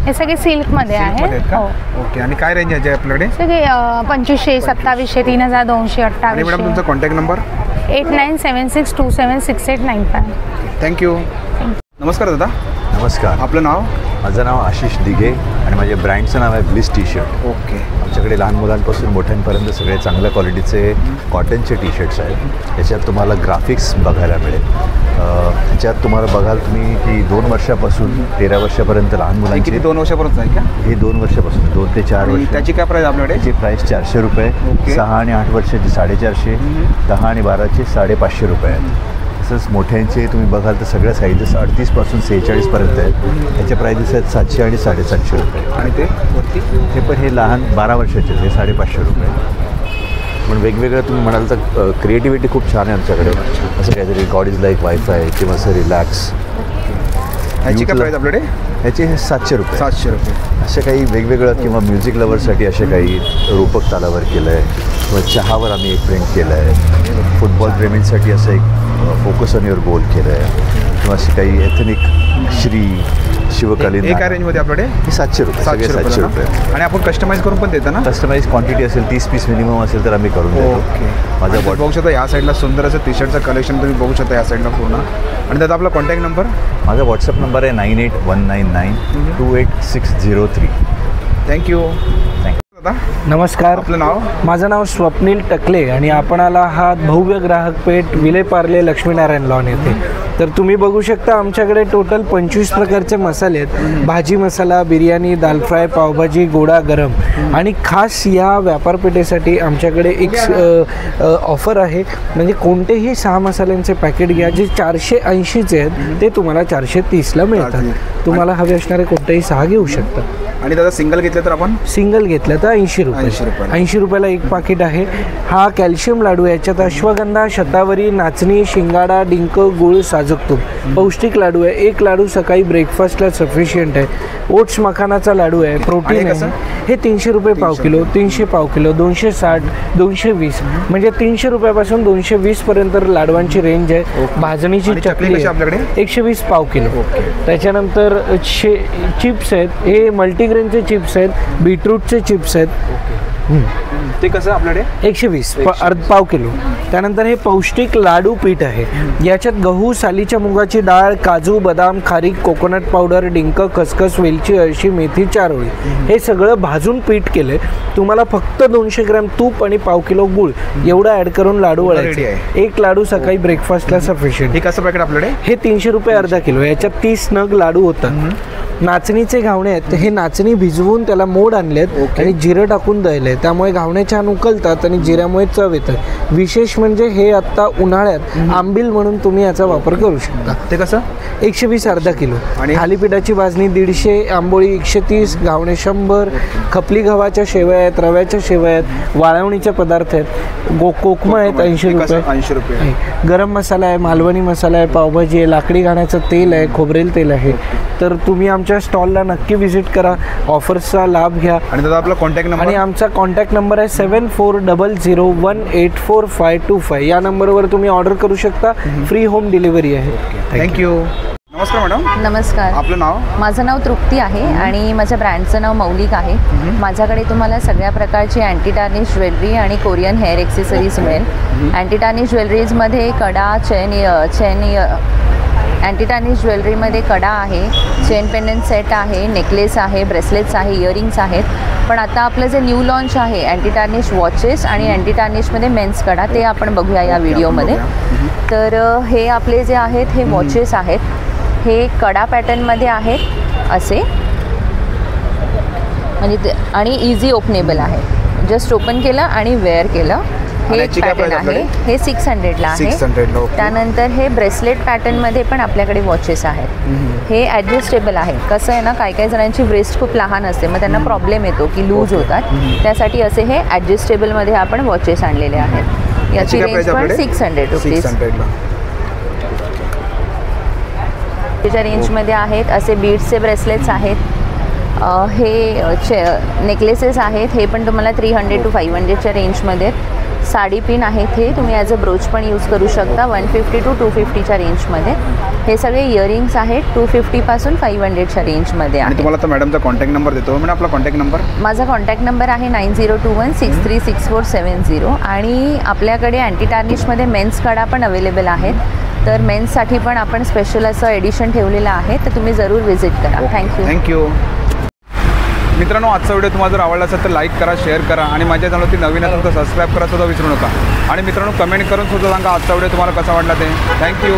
Speaker 18: हे सगळे सिल्क मध्ये आहे. हो
Speaker 1: ओके. आणि काय रेंज आहे आपल्याकडे?
Speaker 18: सगळे 2500 2700 3200
Speaker 1: आणि मॅडम तुमचा
Speaker 18: 2800.
Speaker 1: Contact number?
Speaker 18: 8976276895.
Speaker 1: थँक्यू. नमस्कार दादा.
Speaker 19: नमस्कार.
Speaker 1: आपलं नाव?
Speaker 19: माझं नाव आशिष दिघे आणि माझ्या ब्रँडचं नाव आहे ब्लिस टी शर्ट.
Speaker 1: ओके.
Speaker 19: आमच्याकडे लहान मुलांपासून मोठ्यांपर्यंत सगळे चांगल्या क्वालिटीचे कॉटनचे टी शर्ट्स आहेत. याच्यात तुम्हाला ग्राफिक्स बघायला मिळेल. त्याच्यात तुम्हाला बघाल तुम्ही की 2 वर्षापासून 13 वर्षापर्यंत लहान मुलांची.
Speaker 1: 2 वर्षापर्यंत आहे का?
Speaker 19: हे 2 वर्षापासून 2 ते 4 वर्ष.
Speaker 1: त्याची काय प्राईस आपल्याकडे?
Speaker 19: त्याची प्राईस 400 रुपये. 6 आणि 8 वर्षाची 450. 10 आणि 12ची 550 रुपये आहेत. तसंच मोठ्यांचे तुम्ही बघाल तर सगळ्या साईजेस 38 पासून 46 पर्यंत आहेत. त्याच्या प्राइजेस आहेत 700 आणि 750 रुपये.
Speaker 1: आणि ते वरती
Speaker 19: हे पण हे लहान 12 वर्षाचे हे 550 रुपये. पण वेगवेगळं तुम्ही म्हणाल तर क्रिएटिव्हिटी खूप छान आहे आमच्याकडे. असं काहीतरी गॉड इज लाईक वायफाय किंवा असं रिलॅक्स.
Speaker 1: ह्याची काय प्राईस आपल्याकडे?
Speaker 19: ह्याचे हे 700 रुपये.
Speaker 1: 700 रुपये.
Speaker 19: असे काही वेगवेगळं किंवा म्युझिक लवर्ससाठी असे काही रूपक तालावर केलं आहे किंवा चहावर आम्ही एक प्रिंट केलं आहे. फुटबॉल प्रेमींसाठी असं एक फोकस ऑन युअर गोल केलं आहे किंवा अशी काही एथनिक श्री शिवकालीन.
Speaker 1: एका रेंजमध्ये आपल्याकडे?
Speaker 19: हे 700 रुपये. 700 रुपये.
Speaker 1: आणि आपण कस्टमाइज करून पण देतो ना?
Speaker 19: कस्टमाइज क्वांटिटी असेल 30 पीस मिनिमम असेल तर आम्ही करून देतो.
Speaker 1: माझा बघू शकता या साईडला सुंदर असं टी शर्टचं कलेक्शन तुम्ही बघू शकता या साईडला पूर्ण. आणि त्यात आपला कॉन्टॅक्ट नंबर?
Speaker 19: माझा व्हॉट्सअप नंबर आहे 9819928603.
Speaker 1: थँक्यू.
Speaker 10: नमस्कार.
Speaker 1: आपलं नाव?
Speaker 10: माझं नाव स्वप्नील टकले आणि आपण आला आहात भव्य ग्राहक पेठ विले पार्ले लक्ष्मीनारायण लॉन येथे. तर तुम्ही बघू शकता आमच्याकडे टोटल 25 प्रकारचे मसाले आहेत. भाजी मसाला, बिर्याणी, दाल फ्राय, पावभाजी, गोडा, गरम. आणि खास या व्यापारपेठेसाठी आमच्याकडे एक ऑफर आहे. म्हणजे कोणतेही 6 मसाल्यांचे पॅकेट घ्या जे 480चे आहेत ते तुम्हाला 430ला मिळतात. तुम्हाला हवे असणारे कोणतेही 6 घेऊ शकता.
Speaker 1: आणि दादा सिंगल घेतलं तर आपण?
Speaker 10: सिंगल घेतलं तर 80 रुपये. 80 रुपयाला एक पाकिट आहे. हा कॅल्शियम लाडू. याच्यात अश्वगंधा, शतावरी, नाचणी, शिंगाडा, डिंक, गुळ, साजूक तूप. पौष्टिक लाडू आहे. एक लाडू सकाळी ब्रेकफास्टला सफिशियंट आहे. ओट्स मखानाचा लाडू आहे. प्रोटीन आहे. हे 300 रुपये पाव किलो, 300 पाव किलो, 260, 220 म्हणजे 300 रुपयापासून 220 पर्यंत लाडवांची रेंज आहे. भाजणीची चकली
Speaker 1: आपल्याकडे
Speaker 10: 120 पाव किलो. त्याच्यानंतर चिप्स आहेत. हे मल्टीग्रेनचे चिप्स आहेत. बीटरूटचे चिप्स आहेत.
Speaker 1: ते कसं आपल्याकडे?
Speaker 10: 120 पाव किलो. त्यानंतर हे पौष्टिक लाडू पीठ आहे. याच्यात गहू, सालीच्या मुगाची डाळ, काजू, बदाम, खारीक, कोकोनट पावडर, डिंक, खसखस, वेलची, अळशी, मेथी, चारोळी हे सगळं भाजून पीठ केलं. तुम्हाला फक्त 200 ग्रॅम तूप आणि पाव किलो गुळ एवढं ॲड करून लाडू वळायचे. एक लाडू सकाळी ब्रेकफास्टला सफिशियंट.
Speaker 1: हे कसं पॅकेट आपल्याकडे?
Speaker 10: हे 300 रुपये अर्धा किलो. याच्यात 30 नग लाडू होतात. नाचणीचे घावणे आहेत. हे नाचणी भिजवून त्याला मोड आणलेत आणि जिरं टाकून दळले. त्यामुळे घावणे छान उकलतात आणि जिऱ्यामुळे चव येतं. विशेष म्हणजे हे आत्ता उन्हाळ्यात आंबील म्हणून तुम्ही याचा वापर करू शकता.
Speaker 1: ते कसं?
Speaker 10: 120 अर्धा किलो. आणि थालीपीठाची भाजणी 150, आंबोळी 130, घावणे 100, खपली गव्हाच्या शेवया आहेत, रव्याच्या शेवया आहेत, वाळवणीचे पदार्थ आहेत, कोकमा आहेत 80 रुपये.
Speaker 1: 80 रुपये.
Speaker 10: गरम मसाला आहे, मालवणी मसाला आहे, पावभाजी आहे, लाकडी घाण्याचं तेल आहे, खोबरेल तेल आहे. तर तुम्ही आमच्या स्टॉलला नक्की व्हिजिट करा. ऑफर्सचा लाभ घ्या.
Speaker 1: आणि दादा आपला कॉन्टॅक्ट नंबर?
Speaker 10: आणि आमचा कॉन्टॅक्ट नंबर आहे 7400184525. या नंबरवर तुम्ही ऑर्डर करू शकता. फ्री होम डिलिव्हरी आहे.
Speaker 1: थँक्यू. नमस्कार मॅडम.
Speaker 7: नमस्कार.
Speaker 1: आपलं नाव?
Speaker 7: माझं नाव तृप्ती आहे आणि माझ्या ब्रँडचं नाव मौलिक आहे. माझ्याकडे तुम्हाला सगळ्या प्रकारची अँटी टार्निश ज्वेलरी आणि कोरियन हेअर एक्सेसरीज मिळेल. अँटी टार्निश ज्वेलरीजमध्ये कडा, चेन अँटी टार्निश ज्वेलरीमध्ये कडा आहे, चेन पेंडंट सेट आहे, नेकलेस आहे, ब्रेसलेट्स आहे, इयरिंग्स आहेत. पण आता आपलं जे न्यू लॉन्च आहे अँटी टार्निश वॉचेस आणि अँटी टार्निशमध्ये मेन्स कडा, ते आपण बघूया या व्हिडिओमध्ये. तर हे आपले जे आहेत हे वॉचेस आहेत, हे कडा पॅटर्नमध्ये आहेत असे, म्हणजे ते आणि इझी ओपनेबल आहे. जस्ट ओपन केलं आणि वेअर केलं. हे पॅटर्न आहे, हे 600ला आहे. त्यानंतर हे ब्रेसलेट पॅटर्नमध्ये पण आपल्याकडे वॉचेस आहेत. हे ॲडजस्टेबल आहे. कसं आहे ना, काही जणांची ब्रेस्ट खूप लहान असते, मग त्यांना प्रॉब्लेम येतो की लूज होतात. त्यासाठी असे हे ॲडजस्टेबलमध्ये आपण वॉचेस आणलेले आहेत. याची रेंज पण 600 रुपीज. त्याच्या रेंजमध्ये आहेत असे बीड्सचे ब्रेसलेट्स आहेत. हे नेकलेसेस आहेत, हे पण तुम्हाला 300 to 500च्या रेंजमध्ये. साडी पिन आहेत, हे तुम्ही ॲज अ ब्रोच पण यूज करू शकता 150 to 250च्या रेंजमध्ये. हे सगळे इयरिंग्स आहेत 250पासून 500च्या रेंजमध्ये.
Speaker 1: आणि तुम्हाला तर मॅडमचा कॉन्टॅक्ट नंबर देतो. म्हणजे आपला कॉन्टॅक्ट नंबर,
Speaker 7: माझा कॉन्टॅक्ट नंबर आहे 9021636470. आणि आपल्याकडे अँटी टार्निशमध्ये मेन्स कडा पण अवेलेबल आहेत. तर मेन्ससाठी पण आपण स्पेशल असं एडिशन ठेवलेलं आहे, तर तुम्ही जरूर व्हिजिट करा.
Speaker 1: थँक्यू. मित्रांनो, आजचा व्हिडिओ तुम्हाला जर आवडला असेल तर लाईक करा, शेअर करा आणि माझ्या चॅनलवरती नवीन असेल तर सबस्क्राईब करा सुद्धा विसरू नका. आणि मित्रांनो, कमेंट करून सुद्धा सांगा आजचा व्हिडिओ तुम्हाला कसा वाटला ते. थँक्यू.